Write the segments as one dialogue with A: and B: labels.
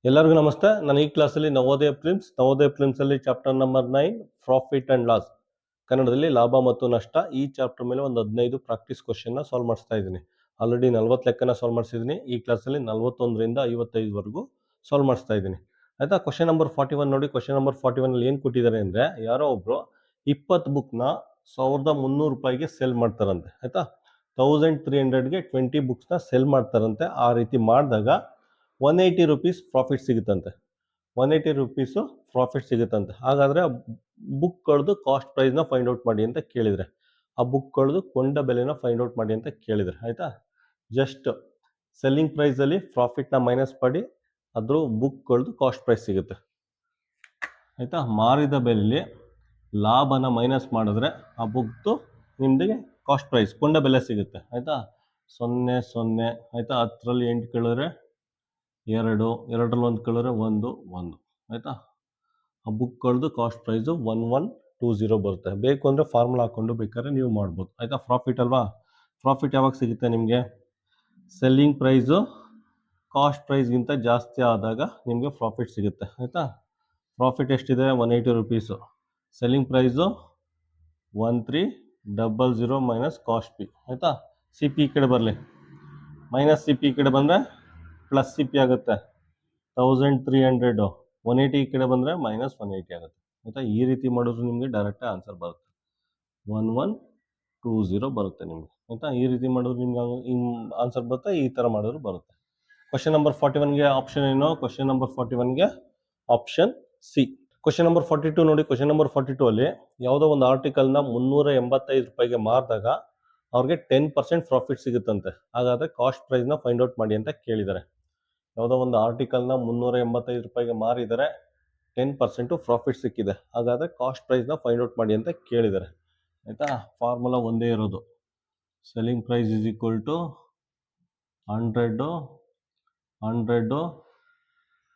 A: ಎಲ್ಲರಿಗೂ ನಮಸ್ತೆ. ನಾನು ಈ ಕ್ಲಾಸಲ್ಲಿ ನವೋದಯ ಫಿಲ್ಮ್ಸಲ್ಲಿ chapter number 9 profit and loss, ಕನ್ನಡದಲ್ಲಿ ಲಾಭ ಮತ್ತು ನಷ್ಟ, ಈ ಚಾಪ್ಟರ್ ಮೇಲೆ ಒಂದು 15 ಪ್ರಾಕ್ಟೀಸ್ ಕ್ವಶನ್ನ ಸಾಲ್ವ್ ಮಾಡಿಸ್ತಾ ಇದ್ದೀನಿ. ಆಲ್ರೆಡಿ 40 ಲೆಕ್ಕನ ಸಾಲ್ವ್ ಮಾಡಿಸಿದ್ದೀನಿ. ಈ ಕ್ಲಾಸಲ್ಲಿ 41ರಿಂದ 55ವರೆಗೂ ಸಾಲ್ವ್ ಮಾಡಿಸ್ತಾ ಇದ್ದೀನಿ. ಆಯಿತಾ. ಕ್ವಶನ್ ನಂಬರ್ 41 ನೋಡಿ. ಕ್ವಶನ್ ನಂಬರ್ 41ಅಲ್ಲಿ ಏನು ಕೊಟ್ಟಿದ್ದಾರೆ ಅಂದರೆ, ಯಾರೋ ಒಬ್ಬರು 20 ಬುಕ್ನ 1300 ರೂಪಾಯಿಗೆ ಸೇಲ್ ಮಾಡ್ತಾರಂತೆ. ಆಯಿತಾ. 1300ಗೆ 20 ಬುಕ್ಸ್ನ ಸೇಲ್ ಮಾಡ್ತಾರಂತೆ. ಆ ರೀತಿ ಮಾಡಿದಾಗ 180 ರೂಪೀಸ್ ಪ್ರಾಫಿಟ್ ಸಿಗುತ್ತಂತೆ. 180 rupees profit ಸಿಗುತ್ತಂತೆ. ಹಾಗಾದರೆ ಬುಕ್ಗಳದ್ದು ಕಾಸ್ಟ್ ಪ್ರೈಸ್ನ ಫೈಂಡ್ ಔಟ್ ಮಾಡಿ ಅಂತ ಕೇಳಿದರೆ, ಆ ಬುಕ್ಗಳದ್ದು ಕೊಂಡ ಬೆಲೆನ ಫೈಂಡ್ ಔಟ್ ಮಾಡಿ ಅಂತ ಕೇಳಿದರೆ, ಆಯಿತಾ. ಜಸ್ಟ್ ಸೆಲ್ಲಿಂಗ್ ಪ್ರೈಸಲ್ಲಿ ಪ್ರಾಫಿಟ್ನ ಮೈನಸ್ ಮಾಡಿ ಅದ್ರ ಬುಕ್ಗಳದ್ದು ಕಾಸ್ಟ್ ಪ್ರೈಸ್ ಸಿಗುತ್ತೆ, ಆಯಿತಾ. ಮಾರಿದ ಬೆಲೆಯಲ್ಲಿ ಲಾಭನ ಮೈನಸ್ ಮಾಡಿದ್ರೆ ಆ ಬುಕ್ದು ನಿಮಗೆ ಕಾಸ್ಟ್ ಪ್ರೈಸ್ ಕೊಂಡ ಬೆಲೆ ಸಿಗುತ್ತೆ, ಆಯಿತಾ. 0 0 ಆಯಿತಾ. 10ರಲ್ಲಿ 8 ಕೇಳಿದ್ರೆ 2, 2ರಲ್ಲಿ 1 ಕೇಳಿದ್ರೆ 1 1, ಆಯಿತಾ. ಆ ಬುಕ್ಗಳದ್ದು ಕಾಸ್ಟ್ ಪ್ರೈಸು 1120 ಬರುತ್ತೆ. ಬೇಕು ಅಂದರೆ ಫಾರ್ಮುಲಾ ಹಾಕ್ಕೊಂಡು ಬೇಕಾದ್ರೆ ನೀವು ಮಾಡ್ಬೋದು, ಆಯಿತಾ. ಪ್ರಾಫಿಟ್ ಅಲ್ವಾ. ಪ್ರಾಫಿಟ್ ಯಾವಾಗ ಸಿಗುತ್ತೆ ನಿಮಗೆ? ಸೆಲ್ಲಿಂಗ್ ಪ್ರೈಸು ಕಾಸ್ಟ್ ಪ್ರೈಸ್ಗಿಂತ ಜಾಸ್ತಿ ಆದಾಗ ನಿಮಗೆ ಪ್ರಾಫಿಟ್ ಸಿಗುತ್ತೆ, ಆಯಿತಾ. ಪ್ರಾಫಿಟ್ ಎಷ್ಟಿದೆ? 180 rupees. Selling price 1300 minus cost P, ಆಯಿತಾ. ಸಿ ಪಿ ಈ ಕಡೆ ಬರಲಿ, ಮೈನಸ್ ಸಿ ಪಿ ಈ ಕಡೆ ಬಂದರೆ ಪ್ಲಸ್ ಸಿ ಪಿ ಆಗುತ್ತೆ. 1300, 180 ಈ ಕಡೆ ಬಂದರೆ ಮೈನಸ್ 180 ಆಗುತ್ತೆ, ಆಯಿತಾ. ಈ ರೀತಿ ಮಾಡಿದ್ರು ನಿಮಗೆ ಡೈರೆಕ್ಟ್ ಆನ್ಸರ್ ಬರುತ್ತೆ, 1120 ಬರುತ್ತೆ ನಿಮಗೆ, ಆಯಿತಾ. ಈ ರೀತಿ ಮಾಡಿದ್ರು ನಿಮ್ಗೆ ಆನ್ಸರ್ ಬರುತ್ತೆ. ಈ ಥರ ಮಾಡಿದ್ರು ಬರುತ್ತೆ. ಕ್ವಶನ್ ನಂಬರ್ 41ಗೆ ಆಪ್ಷನ್ ಏನು? ಕ್ವಶನ್ ನಂಬರ್ 41ಗೆ ಆಪ್ಷನ್ ಸಿ. ಕ್ವಶನ್ ನಂಬರ್ 42 ನೋಡಿ. ಕ್ವಶನ್ ನಂಬರ್ 42 ಅಲ್ಲಿ ಯಾವುದೋ ಒಂದು ಆರ್ಟಿಕಲ್ನ 385 ರೂಪಾಯಿಗೆ ಮಾರಿದಾಗ ಅವ್ರಿಗೆ 10% ಪ್ರಾಫಿಟ್ ಸಿಗುತ್ತಂತೆ. ಹಾಗಾದರೆ ಕಾಸ್ಟ್ ಪ್ರೈಸ್ನ ಫೈಂಡ್ ಔಟ್ ಮಾಡಿ ಅಂತ ಕೇಳಿದ್ದಾರೆ. ಯಾವುದೋ ಒಂದು ಆರ್ಟಿಕಲ್ನ 385 ರೂಪಾಯಿಗೆ ಮಾರಿದರೆ 10% ಪ್ರಾಫಿಟ್ ಸಿಕ್ಕಿದೆ. ಹಾಗಾದರೆ ಕಾಸ್ಟ್ ಪ್ರೈಸ್ನ ಫೈಂಡ್ ಔಟ್ ಮಾಡಿ ಅಂತ ಕೇಳಿದ್ದಾರೆ, ಆಯಿತಾ. ಫಾರ್ಮುಲಾ ಒಂದೇ ಇರೋದು, selling price is equal to 100,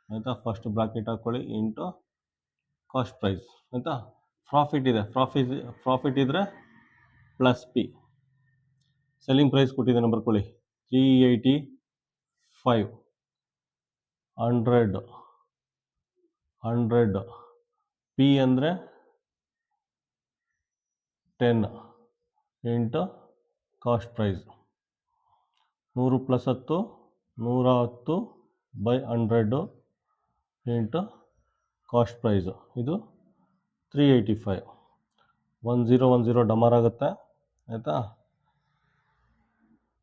A: ಆಯಿತಾ. ಫಸ್ಟ್ ಬ್ರಾಕೆಟ್ ಹಾಕ್ಕೊಳ್ಳಿ, ಇಂಟು ಕಾಸ್ಟ್ ಪ್ರೈಸ್, ಆಯಿತಾ. ಪ್ರಾಫಿಟ್ ಇದೆ, ಪ್ರಾಫಿಟ್ ಇದ್ದರೆ ಪ್ಲಸ್ ಪಿ. ಸೆಲ್ಲಿಂಗ್ ಪ್ರೈಸ್ ಕೊಟ್ಟಿದ್ದೇನೆ ಬರ್ಕೊಳ್ಳಿ, 385. 100 ಪಿ ಅಂದರೆ 10 into cost price. 100 + 10 110 by 100 into cost price. ಇದು 385. 1010 ಡಮರ್ ಆಗುತ್ತೆ, ಆಯಿತಾ.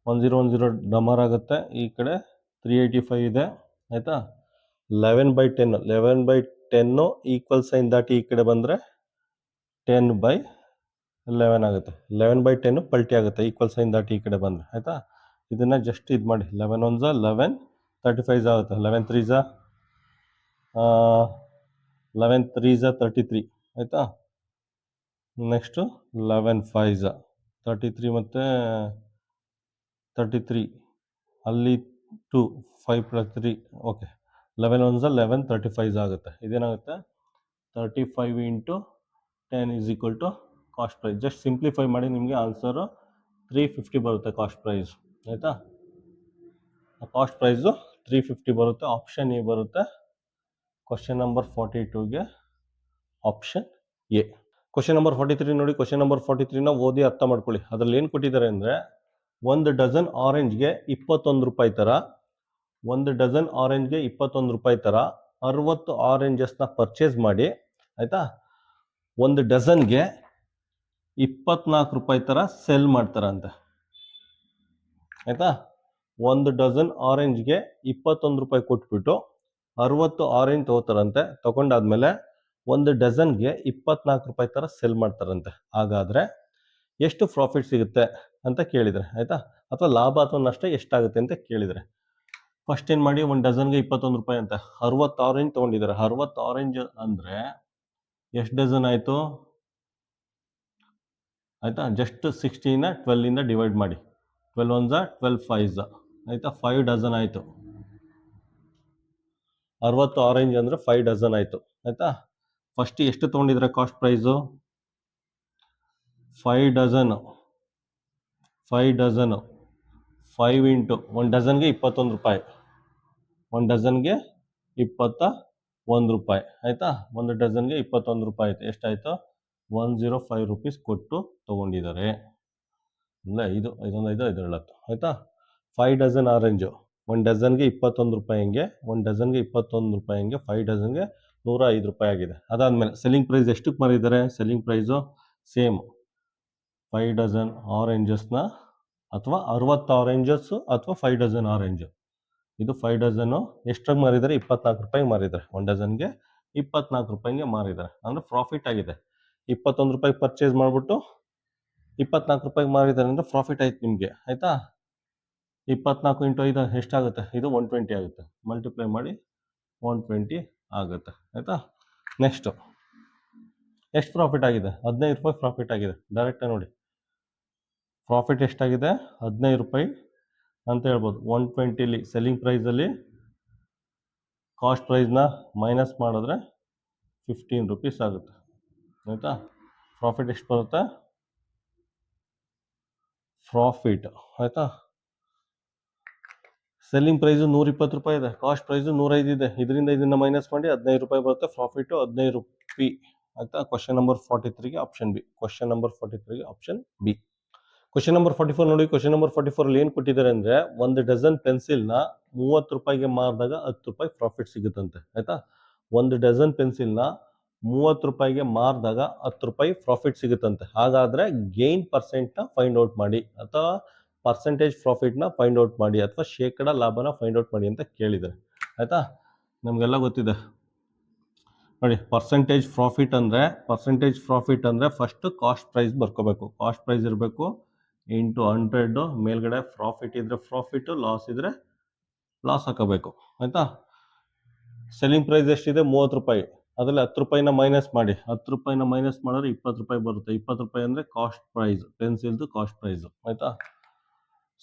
A: 1010 ಡಮರ್ ಆಗುತ್ತೆ. ಈ ಕಡೆ 385 ಇದೆ, ಆಯಿತಾ. 11/10 11/10 ಈಕ್ವಲ್ ಸೈನ್ ದಾಟಿ ಈ ಕಡೆ ಬಂದರೆ 10/11 ಆಗುತ್ತೆ. 11/10 ಪಲ್ಟಿ ಆಗುತ್ತೆ, ಈಕ್ವಲ್ ಸೈನ್ ದಾಟಿ ಈ ಕಡೆ ಬಂದರೆ, ಆಯಿತಾ. ಇದನ್ನು ಜಸ್ಟ್ ಇದು ಮಾಡಿ, 11 1 11, 35 ಆಗುತ್ತೆ. 11 3 33, ಆಯಿತಾ. ನೆಕ್ಸ್ಟು 11 5 33 ಮತ್ತು 33, ಅಲ್ಲಿ 2 5 + 3, ಓಕೆ. 11 1 11 35 ಆಗುತ್ತೆ. ಇದೇನಾಗುತ್ತೆ? 35 into 10 is equal to cost price. Just simplify ಮಾಡಿ, ನಿಮಗೆ ಆನ್ಸರು 350 ಬರುತ್ತೆ ಕಾಸ್ಟ್ ಪ್ರೈಸ್, ಆಯಿತಾ. ಕಾಸ್ಟ್ ಪ್ರೈಸು 350 ಬರುತ್ತೆ. ಆಪ್ಷನ್ ಎ ಬರುತ್ತೆ. ಕ್ವಶನ್ ನಂಬರ್ 42ಗೆ ಆಪ್ಷನ್ ಎ. ಕ್ವಶನ್ ನಂಬರ್ 43 ನೋಡಿ. ಕ್ವಶನ್ ನಂಬರ್ 43ನ ಓದಿ ಅರ್ಥ ಮಾಡ್ಕೊಳ್ಳಿ. ಅದರಲ್ಲಿ ಏನು ಕೊಟ್ಟಿದ್ದಾರೆ ಅಂದರೆ, 1 ಡಜನ್ ಆರೆಂಜ್ಗೆ 21 ರೂಪಾಯಿ ಥರ, 1 ಡಜನ್ ಆರೆಂಜ್ಗೆ 21 ರೂಪಾಯಿ ಥರ 60 ಆರೆಂಜಸ್ನ ಪರ್ಚೇಸ್ ಮಾಡಿ, ಆಯಿತಾ. 1 ಡಜನ್ಗೆ 24 ರೂಪಾಯಿ ಥರ ಸೆಲ್ ಮಾಡ್ತಾರಂತೆ, ಆಯಿತಾ. 1 ಡಜನ್ ಆರೆಂಜ್ಗೆ 21 ರೂಪಾಯಿ ಕೊಟ್ಬಿಟ್ಟು 60 ಆರೆಂಜ್ ತೊಗೋತಾರಂತೆ. ತೊಗೊಂಡಾದ್ಮೇಲೆ 1 ಡಜನ್ಗೆ 24 ರೂಪಾಯಿ ಥರ ಸೆಲ್ ಮಾಡ್ತಾರಂತೆ. ಹಾಗಾದರೆ ಎಷ್ಟು ಪ್ರಾಫಿಟ್ ಸಿಗುತ್ತೆ ಅಂತ ಕೇಳಿದರೆ, ಆಯಿತಾ. ಅಥವಾ ಲಾಭ ಅಥವಾ ನಷ್ಟ ಎಷ್ಟಾಗುತ್ತೆ ಅಂತ ಕೇಳಿದರೆ, ಫಸ್ಟ್ ಏನು ಮಾಡಿ, 1 ಡಜನ್ಗೆ 21 ರೂಪಾಯಿ ಅಂತ 60 ಆರೆಂಜ್ ತೊಗೊಂಡಿದ್ದಾರೆ. 60 ಆರೆಂಜ್ ಅಂದರೆ ಎಷ್ಟು ಡಜನ್ ಆಯಿತು, ಆಯಿತಾ. ಜಸ್ಟ್ 60ನ 12ಇಂದ ಡಿವೈಡ್ ಮಾಡಿ, 12 1 12 5, ಆಯಿತಾ. 5 ಡಜನ್ ಆಯಿತು. 60 ಆರೆಂಜ್ ಅಂದರೆ 5 ಡಜನ್ ಆಯಿತು, ಆಯಿತಾ. ಫಸ್ಟ್ ಎಷ್ಟು ತೊಗೊಂಡಿದ್ರೆ ಕಾಸ್ಟ್ ಪ್ರೈಸು? 5 ಡಜನು 5 ಇಂಟು 1 ಡಜನ್ಗೆ 21 ರೂಪಾಯಿ. 1 ಡಜನ್ಗೆ 21 ರೂಪಾಯಿ ಆಯಿತಾ. ಒಂದು ಡಜನ್ಗೆ 21 ರೂಪಾಯಿ ಆಯಿತು. ಎಷ್ಟಾಯಿತು? 105 ರೂಪೀಸ್ ಕೊಟ್ಟು ತೊಗೊಂಡಿದ್ದಾರೆ. ಇಲ್ಲ, 5 ಆಯಿತಾ. 5 ಡಜನ್ ಆರೆಂಜು, 1 ಡಜನ್ಗೆ 21 ರೂಪಾಯಿ ಹಂಗೆ, 1 ಡಜನ್ಗೆ 21 ರೂಪಾಯಿ ಹಂಗೆ, 5 ಡಜನ್ಗೆ 105 ರೂಪಾಯಿ ಆಗಿದೆ. ಅದಾದಮೇಲೆ ಸೆಲ್ಲಿಂಗ್ ಪ್ರೈಸ್ ಎಷ್ಟಕ್ಕೆ ಮಾರಿದ್ದಾರೆ? ಸೆಲ್ಲಿಂಗ್ ಪ್ರೈಸು ಸೇಮ್ 5 ಡಜನ್ ಆರೆಂಜಸ್ನ ಅಥವಾ 60 ಆರೆಂಜಸ್ಸು ಅಥವಾ 5 ಡಜನ್ ಆರೆಂಜು. ಇದು 5 ಡಜನ್ನು ಎಷ್ಟಾಗಿ ಮಾರಿದ್ದಾರೆ? 24 ರೂಪಾಯಿಗೆ ಮಾರಿದ್ದಾರೆ. 1 ಡಜನ್ಗೆ 24 ರೂಪಾಯಿಗೆ ಮಾರಿದ್ದಾರೆ. ಅಂದರೆ ಪ್ರಾಫಿಟ್ ಆಗಿದೆ. 21 ರೂಪಾಯಿಗೆ ಪರ್ಚೇಸ್ ಮಾಡಿಬಿಟ್ಟು 24 ರೂಪಾಯಿಗೆ ಮಾರಿದ್ದಾರೆ ಅಂದರೆ ಪ್ರಾಫಿಟ್ ಆಯ್ತು ನಿಮಗೆ ಆಯಿತಾ. 24 × 5 ಎಷ್ಟಾಗುತ್ತೆ? ಇದು 120 ಆಗುತ್ತೆ. ಮಲ್ಟಿಪ್ಲೈ ಮಾಡಿ 120 ಆಗುತ್ತೆ ಆಯಿತಾ. ನೆಕ್ಸ್ಟು ಎಷ್ಟು ಪ್ರಾಫಿಟ್ ಆಗಿದೆ? 15 ರೂಪಾಯಿ ಪ್ರಾಫಿಟ್ ಆಗಿದೆ. ಡೈರೆಕ್ಟಾಗಿ ನೋಡಿ, ಪ್ರಾಫಿಟ್ ಎಷ್ಟಾಗಿದೆ? 15 ರೂಪಾಯಿ ಅಂತ ಹೇಳ್ಬೋದು. 120ಲಿ ಸೆಲ್ಲಿಂಗ್ ಪ್ರೈಸಲ್ಲಿ ಕಾಸ್ಟ್ ಪ್ರೈಸ್ನ ಮೈನಸ್ ಮಾಡಿದ್ರೆ 15 ರೂಪೀಸ್ ಆಗುತ್ತೆ ಆಯಿತಾ. ಪ್ರಾಫಿಟ್ ಎಷ್ಟು ಬರುತ್ತೆ? ಪ್ರಾಫಿಟ್ ಆಯಿತಾ. ಸೆಲ್ಲಿಂಗ್ ಪ್ರೈಸು 120 ರೂಪಾಯಿ ಇದೆ, ಕಾಸ್ಟ್ ಪ್ರೈಸು 105 ಇದೆ. ಇದರಿಂದ ಇದನ್ನು ಮೈನಸ್ ಮಾಡಿ 15 ರೂಪಾಯಿ ಬರುತ್ತೆ. ಪ್ರಾಫಿಟು 15 ರೂಪಾಯಿ ಆಯಿತಾ. ಕ್ವಶನ್ ನಂಬರ್ 43ಗೆ ಆಪ್ಷನ್ ಬಿ. ಕ್ವಶನ್ ನಂಬರ್ 43ಗೆ ಆಪ್ಷನ್ ಬಿ. ಕ್ವಶನ್ ನಂಬರ್ 44 ನೋಡಿ. ಕ್ವಶನ್ ನಂಬರ್ 44ಅಲ್ಲಿ ಏನು ಕೊಟ್ಟಿದ್ದಾರೆ ಅಂದರೆ, ಒಂದು ಡಜನ್ ಪೆನ್ಸಿಲ್ನ 30 ರೂಪಾಯಿಗೆ ಮಾರಿದಾಗ 10 ರೂಪಾಯಿ ಪ್ರಾಫಿಟ್ ಸಿಗುತ್ತಂತೆ ಆಯಿತಾ. ಒಂದು ಡಜನ್ ಪೆನ್ಸಿಲ್ನ 30 ರೂಪಾಯಿಗೆ ಮಾರಿದಾಗ 10 ರೂಪಾಯಿ ಪ್ರಾಫಿಟ್ ಸಿಗುತ್ತಂತೆ. ಹಾಗಾದರೆ ಗೇನ್ ಪರ್ಸೆಂಟ್ನ ಫೈಂಡ್ ಔಟ್ ಮಾಡಿ, ಅಥವಾ ಪರ್ಸೆಂಟೇಜ್ ಪ್ರಾಫಿಟ್ನ ಫೈಂಡ್ ಔಟ್ ಮಾಡಿ, ಅಥವಾ ಶೇಕಡ ಲಾಭನ ಫೈಂಡ್ ಔಟ್ ಮಾಡಿ ಅಂತ ಕೇಳಿದ್ದಾರೆ ಆಯಿತಾ. ನಮಗೆಲ್ಲ ಗೊತ್ತಿದೆ ನೋಡಿ. ಪರ್ಸೆಂಟೇಜ್ ಪ್ರಾಫಿಟ್ ಅಂದರೆ ಫಸ್ಟು ಕಾಸ್ಟ್ ಪ್ರೈಸ್ ಬರ್ಕೋಬೇಕು. ಕಾಸ್ಟ್ ಪ್ರೈಸ್ ಇರಬೇಕು ಇಂಟು 100, ಮೇಲ್ಗಡೆ ಪ್ರಾಫಿಟ್ ಇದ್ದರೆ ಪ್ರಾಫಿಟು, ಲಾಸ್ ಇದ್ದರೆ ಲಾಸ್ ಹಾಕೋಬೇಕು ಆಯಿತಾ. ಸೆಲ್ಲಿಂಗ್ ಪ್ರೈಸ್ ಎಷ್ಟಿದೆ? 30 ರೂಪಾಯಿ. ಅದರಲ್ಲಿ 10 ರೂಪಾಯಿನ ಮೈನಸ್ ಮಾಡಿ. 10 ರೂಪಾಯಿನ ಮೈನಸ್ ಮಾಡಿದ್ರೆ 20 ರೂಪಾಯಿ ಬರುತ್ತೆ. 20 ರೂಪಾಯಿ ಅಂದರೆ ಕಾಸ್ಟ್ ಪ್ರೈಸ್, ಪೆನ್ಸಿಲ್ದು ಕಾಸ್ಟ್ ಪ್ರೈಸು ಆಯಿತಾ.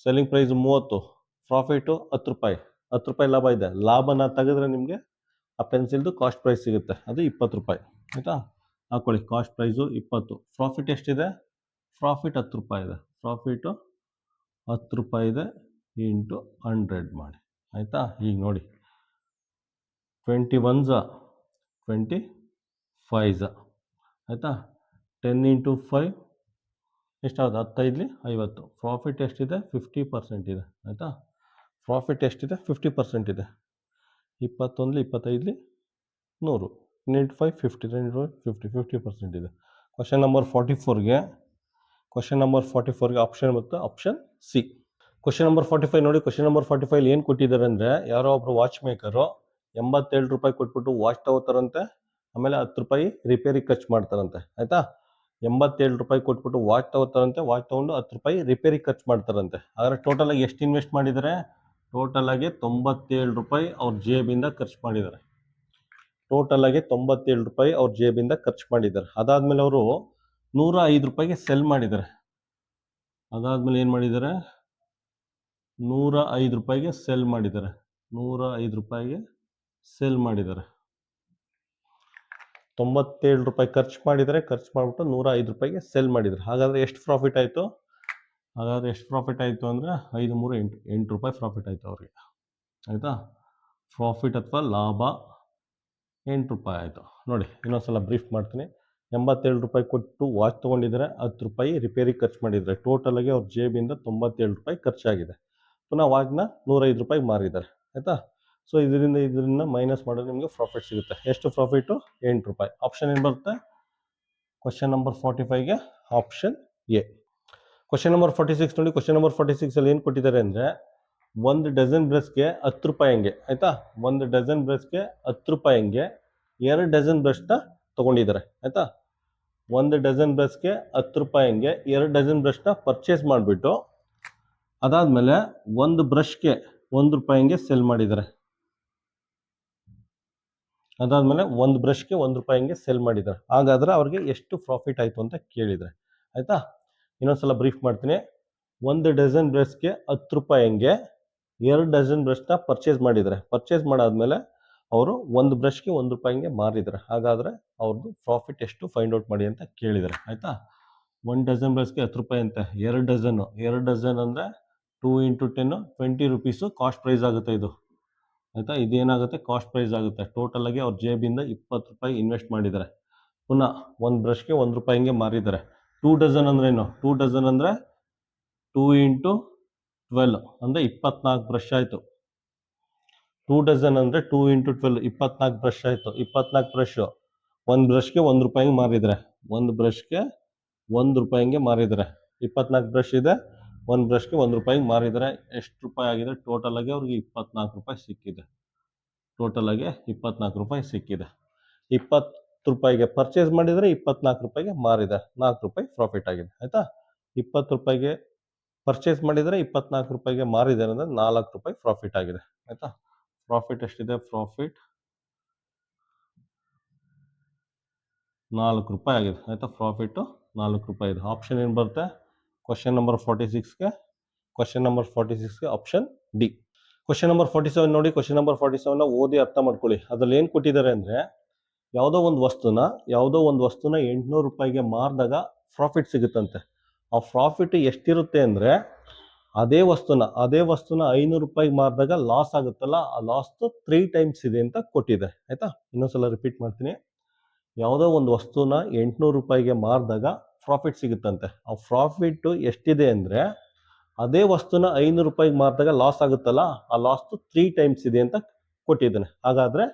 A: ಸೆಲ್ಲಿಂಗ್ ಪ್ರೈಸ್ 30, ಪ್ರಾಫಿಟು 10 ರೂಪಾಯಿ. 10 ರೂಪಾಯಿ ಲಾಭ ಇದೆ. ಲಾಭನ ತೆಗೆದ್ರೆ ನಿಮಗೆ ಆ ಪೆನ್ಸಿಲ್ದು ಕಾಸ್ಟ್ ಪ್ರೈಸ್ ಸಿಗುತ್ತೆ, ಅದು 20 ರೂಪಾಯಿ ಆಯಿತಾ. ಹಾಕೊಳ್ಳಿ, ಕಾಸ್ಟ್ ಪ್ರೈಸು 20. ಪ್ರಾಫಿಟ್ ಎಷ್ಟಿದೆ? ಪ್ರಾಫಿಟ್ 10 ರೂಪಾಯಿ ಇದೆ. ಪ್ರಾಫಿಟು 10 ರೂಪಾಯಿ ಇದೆ ಇಂಟು 100 ಮಾಡಿ ಆಯಿತಾ. ಈಗ ನೋಡಿ, 21 25 ಆಯಿತಾ. 10 × 5 ಎಷ್ಟಾಗುತ್ತೆ? 15ಲಿ 50. ಪ್ರಾಫಿಟ್ ಎಷ್ಟಿದೆ? 50% ಇದೆ ಆಯಿತಾ. ಪ್ರಾಫಿಟ್ ಎಷ್ಟಿದೆ? 50% ಇದೆ. 21ಲಿ 25ಲಿ 100, 10 × 5 50, 50% ಇದೆ. ಕ್ವಶನ್ ನಂಬರ್ 44ಗೆ ಆಪ್ಷನ್ ಮತ್ತು ಆಪ್ಷನ್ ಸಿ. ಕ್ವಶನ್ ನಂಬರ್ 45 ನೋಡಿ. ಕ್ವಶನ್ ನಂಬರ್ 45 ಏನು ಕೊಟ್ಟಿದ್ದಾರೆ ಅಂದರೆ, ಯಾರೋ ಒಬ್ಬರು ವಾಚ್ ಮೇಕರು 87 ರೂಪಾಯಿ ಕೊಟ್ಬಿಟ್ಟು ವಾಚ್ ತಗೋತಾರಂತೆ. ಆಮೇಲೆ 10 ರೂಪಾಯಿ ರಿಪೇರಿ ಖರ್ಚು ಮಾಡ್ತಾರಂತೆ ಆಯಿತಾ. 87 ರೂಪಾಯಿ ಕೊಟ್ಬಿಟ್ಟು ವಾಚ್ ತಗೋತಾರಂತೆ. ವಾಚ್ ತೊಗೊಂಡು 10 ರೂಪಾಯಿ ರಿಪೇರಿ ಖರ್ಚು ಮಾಡ್ತಾರಂತೆ. ಆದರೆ ಟೋಟಲಾಗಿ ಎಷ್ಟು ಇನ್ವೆಸ್ಟ್ ಮಾಡಿದ್ದಾರೆ? ಟೋಟಲಾಗಿ 97 ರೂಪಾಯಿ ಅವ್ರ ಜೇಬಿಂದ ಖರ್ಚು ಮಾಡಿದ್ದಾರೆ. ಟೋಟಲಾಗಿ 97 ರೂಪಾಯಿ ಅವ್ರ ಜೇಬಿಂದ ಖರ್ಚು ಮಾಡಿದ್ದಾರೆ. ಅದಾದಮೇಲೆ ಅವರು 105 ರೂಪಾಯಿಗೆ ಸೆಲ್ ಮಾಡಿದ್ದಾರೆ. ಅದಾದಮೇಲೆ ಏನು ಮಾಡಿದ್ದಾರೆ? 105 ರೂಪಾಯಿಗೆ ಸೆಲ್ ಮಾಡಿದ್ದಾರೆ. 105 ರೂಪಾಯಿಗೆ ಸೆಲ್ ಮಾಡಿದ್ದಾರೆ. 97 ರೂಪಾಯಿ ಖರ್ಚು ಮಾಡಿದ್ದಾರೆ. ಖರ್ಚು ಮಾಡಿಬಿಟ್ಟು 105 ರೂಪಾಯಿಗೆ ಸೆಲ್ ಮಾಡಿದ್ದಾರೆ. ಹಾಗಾದರೆ ಎಷ್ಟು ಪ್ರಾಫಿಟ್ ಆಯಿತು? ಅಂದರೆ 5 × 3 = 8 ರೂಪಾಯಿ ಪ್ರಾಫಿಟ್ ಆಯಿತು ಅವ್ರಿಗೆ ಆಯಿತಾ. ಪ್ರಾಫಿಟ್ ಅಥವಾ ಲಾಭ 8 ರೂಪಾಯಿ ಆಯಿತು. ನೋಡಿ, ಇನ್ನೊಂದ್ಸಲ ಬ್ರೀಫ್ ಮಾಡ್ತೀನಿ. 87 ರೂಪಾಯಿ ಕೊಟ್ಟು ವಾಚ್ ತೊಗೊಂಡಿದ್ದಾರೆ. 10 ರೂಪಾಯಿ ರಿಪೇರಿ ಖರ್ಚು ಮಾಡಿದ್ದಾರೆ. ಟೋಟಲಾಗಿ ಅವ್ರ ಜೇಬಿಂದ 97 ರೂಪಾಯಿ ಖರ್ಚಾಗಿದೆ. ಪುನಃ ವಾಚ್ನ 105 ರೂಪಾಯಿಗೆ ಮಾರಿದ್ದಾರೆ ಆಯಿತಾ. ಸೊ ಇದರಿಂದ ಮೈನಸ್ ಮಾಡಿದ್ರೆ ನಿಮಗೆ ಪ್ರಾಫಿಟ್ ಸಿಗುತ್ತೆ. ಎಷ್ಟು ಪ್ರಾಫಿಟು? 8 ರೂಪಾಯಿ. ಆಪ್ಷನ್ ಏನು ಬರುತ್ತೆ? ಕ್ವಶನ್ ನಂಬರ್ 45ಗೆ ಆಪ್ಷನ್ ಎ. ಕ್ವಶನ್ ನಂಬರ್ 46 ನೋಡಿ. ಕ್ವಶನ್ ನಂಬರ್ 46ಅಲ್ಲಿ ಏನು ಕೊಟ್ಟಿದ್ದಾರೆ ಅಂದರೆ, ಒಂದು ಡಜನ್ ಬ್ರಷ್ಗೆ 10 ರೂಪಾಯಿ ಹಂಗೆ ಆಯಿತಾ. ಒಂದು ಡಜನ್ ಬ್ರಷ್ಗೆ 10 ರೂಪಾಯಿ ಹಂಗೆ 2 ಡಜನ್ ಬ್ರಷ್ನ ತೊಗೊಂಡಿದ್ದಾರೆ ಆಯಿತಾ. ಒಂದು ಡಜನ್ ಬ್ರಷ್ಗೆ 10 ರೂಪಾಯಿ ಹಂಗೆ 2 ಡಜನ್ ಬ್ರಷ್ನ ಪರ್ಚೇಸ್ ಮಾಡಿಬಿಟ್ಟು, ಅದಾದಮೇಲೆ ಒಂದು ಬ್ರಷ್ಗೆ 1 ರೂಪಾಯಿ ಹಂಗೆ ಸೆಲ್ ಮಾಡಿದ್ದಾರೆ. ಹಾಗಾದರೆ ಅವ್ರಿಗೆ ಎಷ್ಟು ಪ್ರಾಫಿಟ್ ಆಯಿತು ಅಂತ ಕೇಳಿದರೆ ಆಯಿತಾ. ಇನ್ನೊಂದ್ಸಲ ಬ್ರೀಫ್ ಮಾಡ್ತೀನಿ. ಒಂದು ಡಜನ್ ಬ್ರಷ್ಗೆ 10 ರೂಪಾಯಿ ಹಂಗೆ 2 ಡಜನ್ ಬ್ರಷ್ನ ಪರ್ಚೇಸ್ ಮಾಡಿದ್ದಾರೆ. ಪರ್ಚೇಸ್ ಮಾಡಾದ್ಮೇಲೆ ಅವರು ಒಂದು ಬ್ರಷ್ಗೆ 1 ರೂಪಾಯಿ ಹಂಗೆ ಮಾರಿದ್ದಾರೆ. ಹಾಗಾದರೆ ಅವ್ರದ್ದು ಪ್ರಾಫಿಟ್ ಎಷ್ಟು ಫೈಂಡ್ ಔಟ್ ಮಾಡಿ ಅಂತ ಕೇಳಿದ್ದಾರೆ ಆಯಿತಾ. 1 ಡಜನ್ ಬ್ರಷ್ಗೆ 10 ರೂಪಾಯಿ ಅಂತೆ. 2 ಡಜನ್ ಅಂದರೆ 2 × 10 20 ರೂಪೀಸು ಕಾಸ್ಟ್ ಪ್ರೈಸ್ ಆಗುತ್ತೆ ಇದು ಆಯಿತಾ. ಇದೇನಾಗುತ್ತೆ, ಕಾಸ್ಟ್ ಪ್ರೈಸ್ ಆಗುತ್ತೆ. ಟೋಟಲಾಗಿ ಅವ್ರ ಜೇಬಿಂದ 20 ರೂಪಾಯಿ ಇನ್ವೆಸ್ಟ್ ಮಾಡಿದ್ದಾರೆ. ಪುನಃ ಒಂದು ಬ್ರಷ್ಗೆ 1 ರೂಪಾಯಿ ಹಿಂಗೆ ಮಾರಿದ್ದಾರೆ. 2 ಡಜನ್ ಅಂದ್ರೆ ಏನು, 2 ಡಜನ್ ಅಂದರೆ 2 × 12 ಅಂದರೆ 24 ಬ್ರಷ್ ಆಯಿತು. 2 ಡಜನ್ ಅಂದರೆ 2 × 12 24 ಬ್ರಷ್ ಆಯಿತು. 24 ಬ್ರಷ್ ಒಂದು ಬ್ರಷ್ಗೆ 1 ರೂಪಾಯಿಗೆ ಮಾರಿದರೆ, ಒಂದು ಬ್ರಷ್ಗೆ 1 ರೂಪಾಯಿಗೆ ಮಾರಿದರೆ. 24 ಬ್ರಷ್ ಇದೆ, ಒಂದು ಬ್ರಷ್ಗೆ 1 ರೂಪಾಯಿಗೆ ಮಾರಿದರೆ ಎಷ್ಟು ರೂಪಾಯಿ ಆಗಿದೆ, ಟೋಟಲ್ ಆಗಿ ಅವ್ರಿಗೆ 24 ರೂಪಾಯಿ ಸಿಕ್ಕಿದೆ. ಟೋಟಲ್ ಆಗಿ 24 ರೂಪಾಯಿ ಸಿಕ್ಕಿದೆ. 20 ರೂಪಾಯಿಗೆ ಪರ್ಚೇಸ್ ಮಾಡಿದರೆ 24 ರೂಪಾಯಿಗೆ ಮಾರಿದೆ, 4 ರೂಪಾಯಿ ಪ್ರಾಫಿಟ್ ಆಗಿದೆ. ಆಯಿತಾ. 20 ರೂಪಾಯಿಗೆ ಪರ್ಚೇಸ್ ಮಾಡಿದರೆ 24 ರೂಪಾಯಿಗೆ ಮಾರಿದೆ ಅಂದರೆ 4 ರೂಪಾಯಿ ಪ್ರಾಫಿಟ್ ಆಗಿದೆ. ಆಯಿತಾ. ಪ್ರಾಫಿಟ್ ಎಷ್ಟಿದೆ, ಪ್ರಾಫಿಟ್ 4 ರೂಪಾಯಿ ಆಗಿದೆ. ಆಯಿತಾ. ಪ್ರಾಫಿಟ್ಟು 4 ರೂಪಾಯಿ ಇದೆ. ಆಪ್ಷನ್ ಏನು ಬರುತ್ತೆ, ಕ್ವಶನ್ ನಂಬರ್ 46ಗೆ, ಕ್ವಶನ್ ನಂಬರ್ 46ಗೆ ಆಪ್ಷನ್ ಡಿ. ಕ್ವಶನ್ ನಂಬರ್ 47 ನೋಡಿ. ಕ್ವಶನ್ ನಂಬರ್ 47ನ ಓದಿ ಅರ್ಥ ಮಾಡ್ಕೊಳ್ಳಿ. ಅದ್ರಲ್ಲಿ ಏನು ಕೊಟ್ಟಿದ್ದಾರೆ ಅಂದರೆ, ಯಾವುದೋ ಒಂದು ವಸ್ತುನ 800 ರೂಪಾಯಿಗೆ ಮಾರಿದಾಗ ಪ್ರಾಫಿಟ್ ಸಿಗುತ್ತಂತೆ. ಆ ಪ್ರಾಫಿಟ್ ಎಷ್ಟಿರುತ್ತೆ ಅಂದರೆ, ಅದೇ ವಸ್ತುನ 500 ರೂಪಾಯಿಗೆ ಮಾರಿದಾಗ ಲಾಸ್ ಆಗುತ್ತಲ್ಲ, ಆ ಲಾಸ್ದು 3 ಟೈಮ್ಸ್ ಇದೆ ಅಂತ ಕೊಟ್ಟಿದೆ. ಆಯಿತಾ. ಇನ್ನೊಂದ್ಸಲ ರಿಪೀಟ್ ಮಾಡ್ತೀನಿ. ಯಾವುದೋ ಒಂದು ವಸ್ತುನ 800 ರೂಪಾಯಿಗೆ ಮಾರಿದಾಗ ಪ್ರಾಫಿಟ್ ಸಿಗುತ್ತಂತೆ. ಆ ಪ್ರಾಫಿಟ್ಟು ಎಷ್ಟಿದೆ ಅಂದರೆ, ಅದೇ ವಸ್ತುನ 500 ರೂಪಾಯಿಗೆ ಮಾರಿದಾಗ ಲಾಸ್ ಆಗುತ್ತಲ್ಲ, ಆ ಲಾಸ್ದು 3 ಟೈಮ್ಸ್ ಇದೆ ಅಂತ ಕೊಟ್ಟಿದ್ದಾನೆ. ಹಾಗಾದರೆ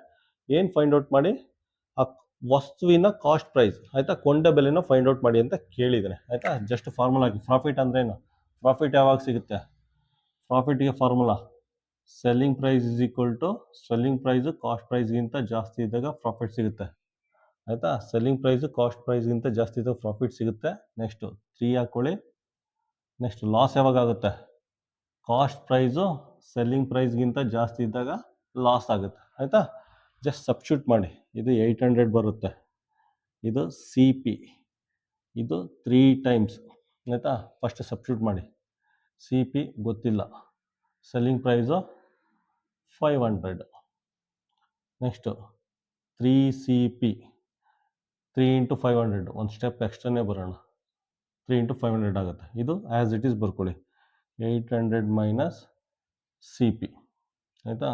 A: ಏನು ಫೈಂಡ್ ಔಟ್ ಮಾಡಿ, ಆ ವಸ್ತುವಿನ ಕಾಸ್ಟ್ ಪ್ರೈಸ್, ಆಯಿತಾ, ಕೊಂಡ ಬೆಲೆನ ಫೈಂಡ್ ಔಟ್ ಮಾಡಿ ಅಂತ ಕೇಳಿದ್ದಾನೆ. ಆಯಿತಾ. ಜಸ್ಟ್ ಫಾರ್ಮುಲಾ ಆಗಿ, ಪ್ರಾಫಿಟ್ ಅಂದ್ರೆ ಏನು, ಪ್ರಾಫಿಟ್ ಯಾವಾಗ ಸಿಗುತ್ತೆ, ಪ್ರಾಫಿಟ್ಗೆ formula selling price is equal to, selling price cost ಪ್ರೈಸ್ಗಿಂತ ಜಾಸ್ತಿ ಇದ್ದಾಗ ಪ್ರಾಫಿಟ್ ಸಿಗುತ್ತೆ. ಆಯಿತಾ. ಸೆಲ್ಲಿಂಗ್ ಪ್ರೈಸು ಕಾಸ್ಟ್ ಪ್ರೈಸ್ಗಿಂತ ಜಾಸ್ತಿ ಇದ್ದಾಗ ಪ್ರಾಫಿಟ್ ಸಿಗುತ್ತೆ. ನೆಕ್ಸ್ಟು 3 ಹಾಕೊಳ್ಳಿ. ನೆಕ್ಸ್ಟ್ ಲಾಸ್ ಯಾವಾಗ ಆಗುತ್ತೆ, ಕಾಸ್ಟ್ ಪ್ರೈಸು ಸೆಲ್ಲಿಂಗ್ ಪ್ರೈಸ್ಗಿಂತ ಜಾಸ್ತಿ ಇದ್ದಾಗ ಲಾಸ್ ಆಗುತ್ತೆ. ಆಯಿತಾ. ಜಸ್ಟ್ ಸಬ್ಸ್ಟಿಟ್ಯೂಟ್ ಮಾಡಿ. ಇದು 800 ಬರುತ್ತೆ, ಇದು ಸಿ ಪಿ, ಇದು 3 ಟೈಮ್ಸ್. ಆಯಿತಾ. ಫಸ್ಟ್ ಸಬ್ಸ್ಟಿಟ್ಯೂಟ್ ಮಾಡಿ. ಸಿ ಪಿ ಗೊತ್ತಿಲ್ಲ, selling price 500. Next 3 C P, 3 × 500, ಒಂದು ಸ್ಟೆಪ್ ಎಕ್ಸ್ಟ್ರಾನೇ ಬರೋಣ, 3 × 500 ಆಗುತ್ತೆ. ಇದು ಆ್ಯಸ್ ಇಟ್ ಈಸ್ ಬರ್ಕೊಳ್ಳಿ, 800 ಮೈನಸ್ ಸಿ ಪಿ. ಆಯಿತಾ.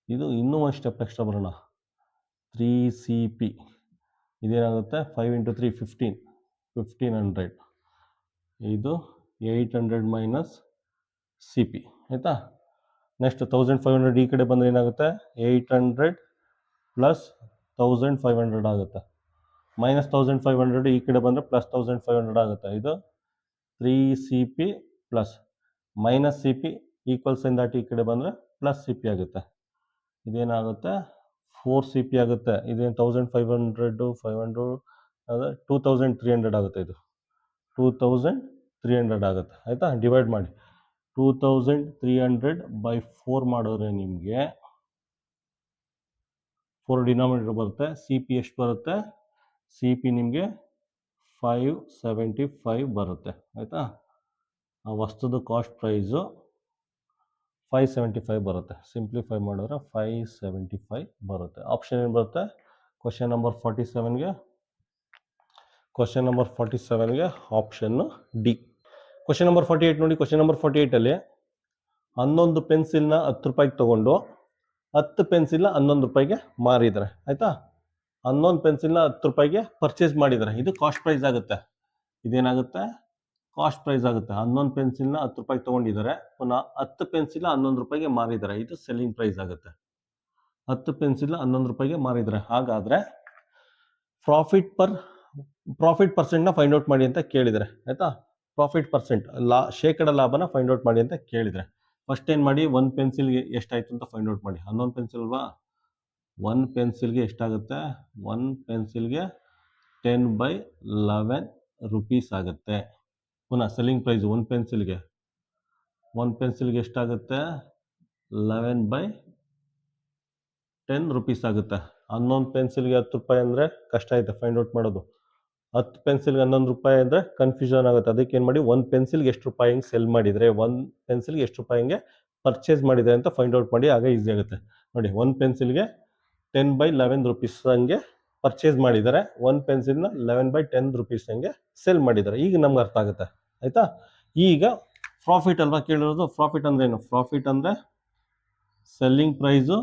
A: ಇದು ಇನ್ನೂ ಒಂದು ಸ್ಟೆಪ್ ಎಕ್ಸ್ಟ್ರಾ ಬರೋಣ, 3 ಸಿ ಪಿ, ಇದೇನಾಗುತ್ತೆ 5 × 3 15, 1500. ಇದು 800 ಮೈನಸ್ ಸಿ ಪಿ. ಆಯಿತಾ. ನೆಕ್ಸ್ಟ್ 1500 ಈ ಕಡೆ ಬಂದರೆ ಏನಾಗುತ್ತೆ, 800 ಪ್ಲಸ್ 1500 ಆಗುತ್ತೆ. ಮೈನಸ್ 1500 ಈ ಕಡೆ ಬಂದರೆ ಪ್ಲಸ್ 1500 ಆಗುತ್ತೆ. ಇದು 3 C P plus minus C P equal sign ದಾಟಿ ಈ ಕಡೆ ಬಂದರೆ ಪ್ಲಸ್ ಸಿ ಪಿ ಆಗುತ್ತೆ. ಇದೇನಾಗುತ್ತೆ 4 ಸಿ ಪಿ ಆಗುತ್ತೆ. ಇದೇನು 1500 500 ಅದೇ 2300 ಆಗುತ್ತೆ. ಇದು 2300 ಆಗುತ್ತೆ. ಆಯಿತಾ. ಡಿವೈಡ್ ಮಾಡಿ, 2300 ಬೈ 4 ಮಾಡಿದ್ರೆ ನಿಮಗೆ 4 ಡಿನಾಮಿನೇಟರ್ ಬರುತ್ತೆ. ಸಿ ಪಿ ಎಷ್ಟು ಬರುತ್ತೆ, ಸಿ ಪಿ ನಿಮಗೆ 575 ಬರುತ್ತೆ. ಆಯಿತಾ. ಆ ವಸ್ತುದು ಕಾಸ್ಟ್ ಪ್ರೈಸು 575 ಬರುತ್ತೆ. ಸಿಂಪ್ಲಿಫೈ ಮಾಡಿದ್ರೆ 575 ಬರುತ್ತೆ. ಆಪ್ಷನ್ ಏನು ಬರುತ್ತೆ, ಕ್ವಶನ್ ನಂಬರ್ 47ಗೆ, ಕ್ವಶನ್ ನಂಬರ್ 47ಗೆ ಆಪ್ಷನ್ನು ಡಿ. ಕ್ವಶನ್ ನಂಬರ್ 48 ನೋಡಿ. ಕ್ವಶನ್ ನಂಬರ್ 48ಅಲ್ಲಿ 11 ಪೆನ್ಸಿಲ್ನ 10 ರೂಪಾಯಿಗೆ ತೊಗೊಂಡು 10 ಪೆನ್ಸಿಲ್ನ 11 ರೂಪಾಯಿಗೆ ಮಾರಿದ್ದಾರೆ. ಆಯಿತಾ. 11 ಪೆನ್ಸಿಲ್ನ 10 ರೂಪಾಯಿಗೆ ಪರ್ಚೇಸ್ ಮಾಡಿದ್ದಾರೆ. ಇದು ಕಾಸ್ಟ್ ಪ್ರೈಸ್ ಆಗುತ್ತೆ. ಇದೇನಾಗುತ್ತೆ, ಕಾಸ್ಟ್ ಪ್ರೈಸ್ ಆಗುತ್ತೆ. 11 ಪೆನ್ಸಿಲ್ನ 10 ರೂಪಾಯಿಗೆ ತೊಗೊಂಡಿದ್ದಾರೆ, ಪುನಃ 10 ಪೆನ್ಸಿಲ್ನ 11 ರೂಪಾಯಿಗೆ ಮಾರಿದ್ದಾರೆ. ಇದು ಸೆಲ್ಲಿಂಗ್ ಪ್ರೈಸ್ ಆಗುತ್ತೆ. 10 ಪೆನ್ಸಿಲ್ನ 11 ರೂಪಾಯಿಗೆ ಮಾರಿದ್ದಾರೆ. ಹಾಗಾದರೆ ಪ್ರಾಫಿಟ್ ಪರ್ಸೆಂಟ್ನ ಫೈಂಡ್ ಔಟ್ ಮಾಡಿ ಅಂತ ಕೇಳಿದರೆ. ಆಯಿತಾ. ಪ್ರಾಫಿಟ್ ಪರ್ಸೆಂಟ್, ಶೇಕಡ ಲಾಭನ ಫೈಂಡ್ ಔಟ್ ಮಾಡಿ ಅಂತ ಕೇಳಿದರೆ, ಫಸ್ಟ್ ಏನು ಮಾಡಿ, 1 ಪೆನ್ಸಿಲ್ಗೆ ಎಷ್ಟಾಯಿತು ಅಂತ ಫೈಂಡ್ ಔಟ್ ಮಾಡಿ. 11 ಪೆನ್ಸಿಲ್ ಅಲ್ವಾ, 1 ಪೆನ್ಸಿಲ್ಗೆ ಎಷ್ಟಾಗುತ್ತೆ, 1 ಪೆನ್ಸಿಲ್ಗೆ 10/11 ರೂಪೀಸ್ ಆಗುತ್ತೆ. ಪುನಃ ಸೆಲ್ಲಿಂಗ್ ಪ್ರೈಸ್ 1 ಪೆನ್ಸಿಲ್ಗೆ ಎಷ್ಟಾಗುತ್ತೆ, 11/10 ರೂಪೀಸ್ ಆಗುತ್ತೆ. 11 ಪೆನ್ಸಿಲ್ಗೆ 10 ರೂಪಾಯಿ ಅಂದರೆ ಕಷ್ಟ ಆಯಿತು ಫೈಂಡ್ ಔಟ್ ಮಾಡೋದು. 10 ಪೆನ್ಸಿಲ್ಗೆ 11 ರೂಪಾಯಿ ಅಂದರೆ ಕನ್ಫ್ಯೂಷನ್ ಆಗುತ್ತೆ. ಅದಕ್ಕೆ ಏನು ಮಾಡಿ, 1 ಪೆನ್ಸಿಲ್ಗೆ ಎಷ್ಟು ರೂಪಾಯಿ ಹಿಂಗೆ ಸೆಲ್ ಮಾಡಿದರೆ, 1 ಪೆನ್ಸಿಲ್ಗೆ ಎಷ್ಟು ರೂಪಾಯಿ ಹಿಂಗೆ ಪರ್ಚೇಸ್ ಮಾಡಿದರೆ ಅಂತ ಫೈಂಡ್ ಔಟ್ ಮಾಡಿ, ಆಗ ಈಸಿ ಆಗುತ್ತೆ. ನೋಡಿ, 1 ಪೆನ್ಸಿಲ್ಗೆ 10/11 ರೂಪೀಸ್ ಹಂಗೆ ಪರ್ಚೇಸ್ ಮಾಡಿದ್ದಾರೆ, 1 ಪೆನ್ಸಿಲ್ನ 11/10 ರೂಪೀಸ್ ಹಂಗೆ ಸೆಲ್ ಮಾಡಿದ್ದಾರೆ. ಈಗ ನಮ್ಗೆ ಅರ್ಥ ಆಗುತ್ತೆ. ಆಯಿತಾ. ಈಗ ಪ್ರಾಫಿಟ್ ಅಲ್ವಾ ಕೇಳಿರೋದು. ಪ್ರಾಫಿಟ್ ಅಂದರೆ ಏನು, ಪ್ರಾಫಿಟ್ ಅಂದರೆ ಸೆಲ್ಲಿಂಗ್ ಪ್ರೈಸು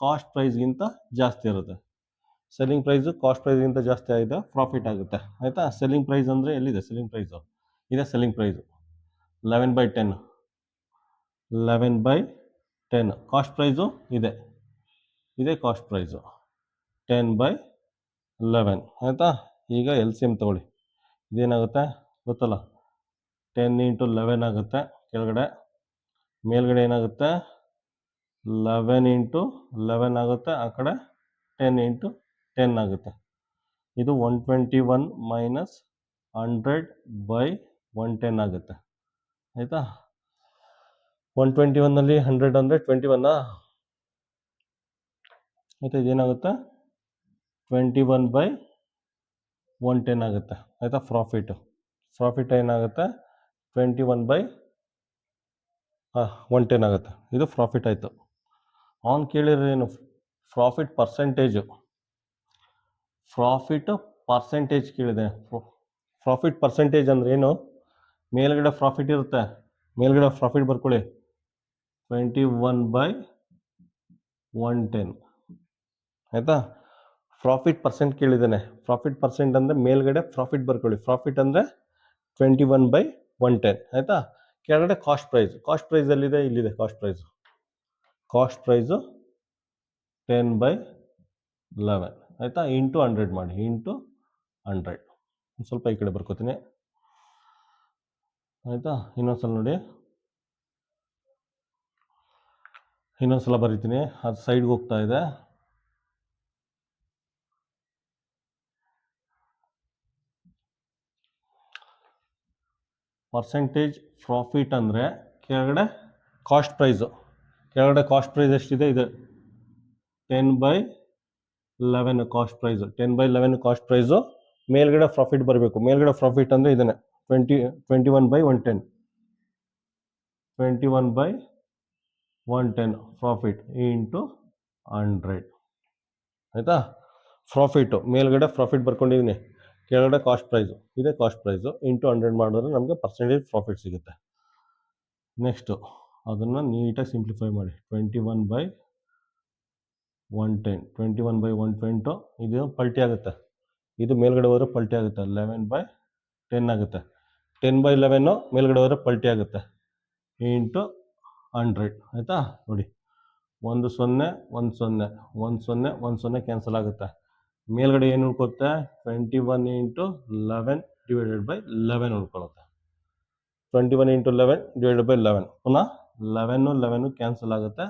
A: ಕಾಸ್ಟ್ ಪ್ರೈಸ್ಗಿಂತ ಜಾಸ್ತಿ ಇರುತ್ತೆ. ಸೆಲ್ಲಿಂಗ್ ಪ್ರೈಸು ಕಾಸ್ಟ್ ಪ್ರೈಸ್ಗಿಂತ ಜಾಸ್ತಿ ಆಗಿದೆ, ಪ್ರಾಫಿಟ್ ಆಗುತ್ತೆ. ಆಯಿತಾ? ಸೆಲ್ಲಿಂಗ್ ಪ್ರೈಸ್ ಅಂದರೆ ಎಲ್ಲಿದೆ ಸೆಲ್ಲಿಂಗ್ ಪ್ರೈಸು? ಇದೆ ಸೆಲ್ಲಿಂಗ್ ಪ್ರೈಸು 11/10. 11/10. ಕಾಸ್ಟ್ ಪ್ರೈಸು ಇದೆ ಕಾಸ್ಟ್ ಪ್ರೈಸು 10/11. ಆಯಿತಾ? ಈಗ ಎಲ್ ಸಿ ಎಮ್ ತೊಗೊಳ್ಳಿ. ಇದೇನಾಗುತ್ತೆ ಗೊತ್ತಲ್ಲ, 10 × 11 ಆಗುತ್ತೆ ಕೆಳಗಡೆ, ಮೇಲ್ಗಡೆ ಏನಾಗುತ್ತೆ 11 × 11 ಆಗುತ್ತೆ, ಆ ಕಡೆ 10 × 10 ಆಗುತ್ತೆ. ಇದು 121 ಮೈನಸ್ 100/110 ಆಗುತ್ತೆ. ಆಯಿತಾ? 121ನಲ್ಲಿ 100 ಅಂದರೆ 21. ಆಯಿತಾ? ಇದೇನಾಗುತ್ತೆ 21/110 ಆಗುತ್ತೆ. ಆಯಿತಾ? ಪ್ರಾಫಿಟ್ ಏನಾಗುತ್ತೆ 21/110 ಆಗುತ್ತೆ. ಇದು ಪ್ರಾಫಿಟ್ ಆಯಿತು. ಅವನು ಕೇಳಿರೋದೇನು? ಪ್ರಾಫಿಟ್ ಪರ್ಸೆಂಟೇಜ್ ಕೇಳಿದೆ. ಪ್ರಾಫಿಟ್ ಪರ್ಸೆಂಟೇಜ್ ಅಂದರೆ ಏನು? ಮೇಲ್ಗಡೆ ಪ್ರಾಫಿಟ್ ಇರುತ್ತೆ, ಮೇಲ್ಗಡೆ ಪ್ರಾಫಿಟ್ ಬರ್ಕೊಳ್ಳಿ 21/110. ಆಯಿತಾ? ಪ್ರಾಫಿಟ್ ಪರ್ಸೆಂಟ್ ಕೇಳಿದ್ದಾನೆ. ಪ್ರಾಫಿಟ್ ಪರ್ಸೆಂಟ್ ಅಂದರೆ ಮೇಲ್ಗಡೆ ಪ್ರಾಫಿಟ್ ಬರ್ಕೊಳ್ಳಿ. ಪ್ರಾಫಿಟ್ ಅಂದರೆ 21/110. ಆಯಿತಾ? ಕೆಳಗಡೆ ಕಾಸ್ಟ್ ಪ್ರೈಸ್ ಎಲ್ಲಿದೆ? ಇಲ್ಲಿದೆ ಕಾಸ್ಟ್ ಪ್ರೈಸು 10/11. ಆಯಿತಾ? ಇಂಟು 100 ಮಾಡಿ, ಇಂಟು 100. ಒಂದು ಸ್ವಲ್ಪ ಈ ಕಡೆ ಬರ್ಕೋತೀನಿ. ಆಯಿತಾ? ಇನ್ನೊಂದ್ಸಲ ನೋಡಿ, ಇನ್ನೊಂದ್ಸಲ ಬರೀತೀನಿ, ಅದು ಸೈಡ್ಗೆ ಹೋಗ್ತಾ ಇದೆ. ಪರ್ಸೆಂಟೇಜ್ ಪ್ರಾಫಿಟ್ ಅಂದರೆ ಕೆಳಗಡೆ ಕಾಸ್ಟ್ ಪ್ರೈಸು, ಎಷ್ಟಿದೆ? ಇದೆ 10/11 ಕಾಸ್ಟ್ ಪ್ರೈಸು. 10/11 cost price. ಮೇಲ್ಗಡೆ ಪ್ರಾಫಿಟ್ ಬರಬೇಕು. ಮೇಲ್ಗಡೆ ಪ್ರಾಫಿಟ್ ಅಂದರೆ ಇದನ್ನೇ 21/110. 21/110 ಪ್ರಾಫಿಟ್ ಇಂಟು 100. ಆಯಿತಾ? ಪ್ರಾಫಿಟ್ಟು ಮೇಲ್ಗಡೆ ಪ್ರಾಫಿಟ್ ಬರ್ಕೊಂಡಿದ್ದೀನಿ, ಕೆಳಗಡೆ ಕಾಸ್ಟ್ ಪ್ರೈಸು, ಇದೆ ಕಾಸ್ಟ್ ಪ್ರೈಸು, ಇಂಟು 100 ಮಾಡಿದ್ರೆ ನಮಗೆ ಪರ್ಸೆಂಟೇಜ್ ಪ್ರಾಫಿಟ್ ಸಿಗುತ್ತೆ. ನೆಕ್ಸ್ಟು ಅದನ್ನು ನೀಟಾಗಿ ಸಿಂಪ್ಲಿಫೈ ಮಾಡಿ. 21/110. 21/110 ಇದು ಪಲ್ಟಿ ಆಗುತ್ತೆ, ಇದು ಮೇಲ್ಗಡೆ ಹೋದರೆ ಪಲ್ಟಿ ಆಗುತ್ತೆ, 11/10 ಆಗುತ್ತೆ. 10/11 ಮೇಲ್ಗಡೆ ಹೋದರೆ ಪಲ್ಟಿ ಆಗುತ್ತೆ, ಇಂಟು 100. ಆಯಿತಾ? ನೋಡಿ, 1 0 1 0 1 0 1 0 ಕ್ಯಾನ್ಸಲ್ ಆಗುತ್ತೆ. ಮೇಲ್ಗಡೆ ಏನು ಉಳ್ಕೊತ್ತೆ? 21 × 11/11 ಉಳ್ಕೊಳ್ಳುತ್ತೆ. 21 × 11/11. ಪುನಃ 11 ಕ್ಯಾನ್ಸಲ್ ಆಗುತ್ತೆ.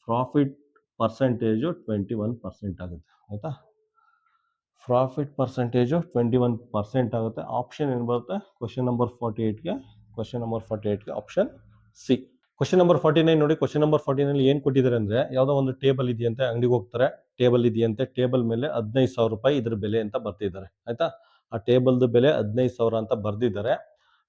A: ಪ್ರಾಫಿಟ್ ಪರ್ಸೆಂಟೇಜು 21% ಆಗುತ್ತೆ. ಆಯಿತಾ? ಪ್ರಾಫಿಟ್ ಪರ್ಸೆಂಟೇಜು 21% ಆಗುತ್ತೆ. ಆಪ್ಷನ್ ಏನು ಬರುತ್ತೆ? ಕ್ವಶನ್ ನಂಬರ್ 48ಗೆ ಆಪ್ಷನ್ ಸಿ. ಕ್ವಶನ್ ನಂಬರ್ 49 ನೋಡಿ. ಕ್ವಶನ್ ನಂಬರ್ 49 ಏನು ಕೊಟ್ಟಿದ್ದಾರೆ ಅಂದರೆ, ಯಾವುದೋ ಒಂದು ಟೇಬಲ್ ಇದೆಯಂತೆ, ಅಂಗಡಿಗೆ ಹೋಗ್ತಾರೆ, ಟೇಬಲ್ ಇದೆಯಂತೆ, ಟೇಬಲ್ ಮೇಲೆ 15,000 ರೂಪಾಯಿ ಇದ್ರ ಬೆಲೆ ಅಂತ ಬರ್ತಿದ್ದಾರೆ. ಆಯಿತಾ? ಆ ಟೇಬಲ್ದು ಬೆಲೆ 15,000 ಅಂತ ಬರ್ದಿದ್ದಾರೆ.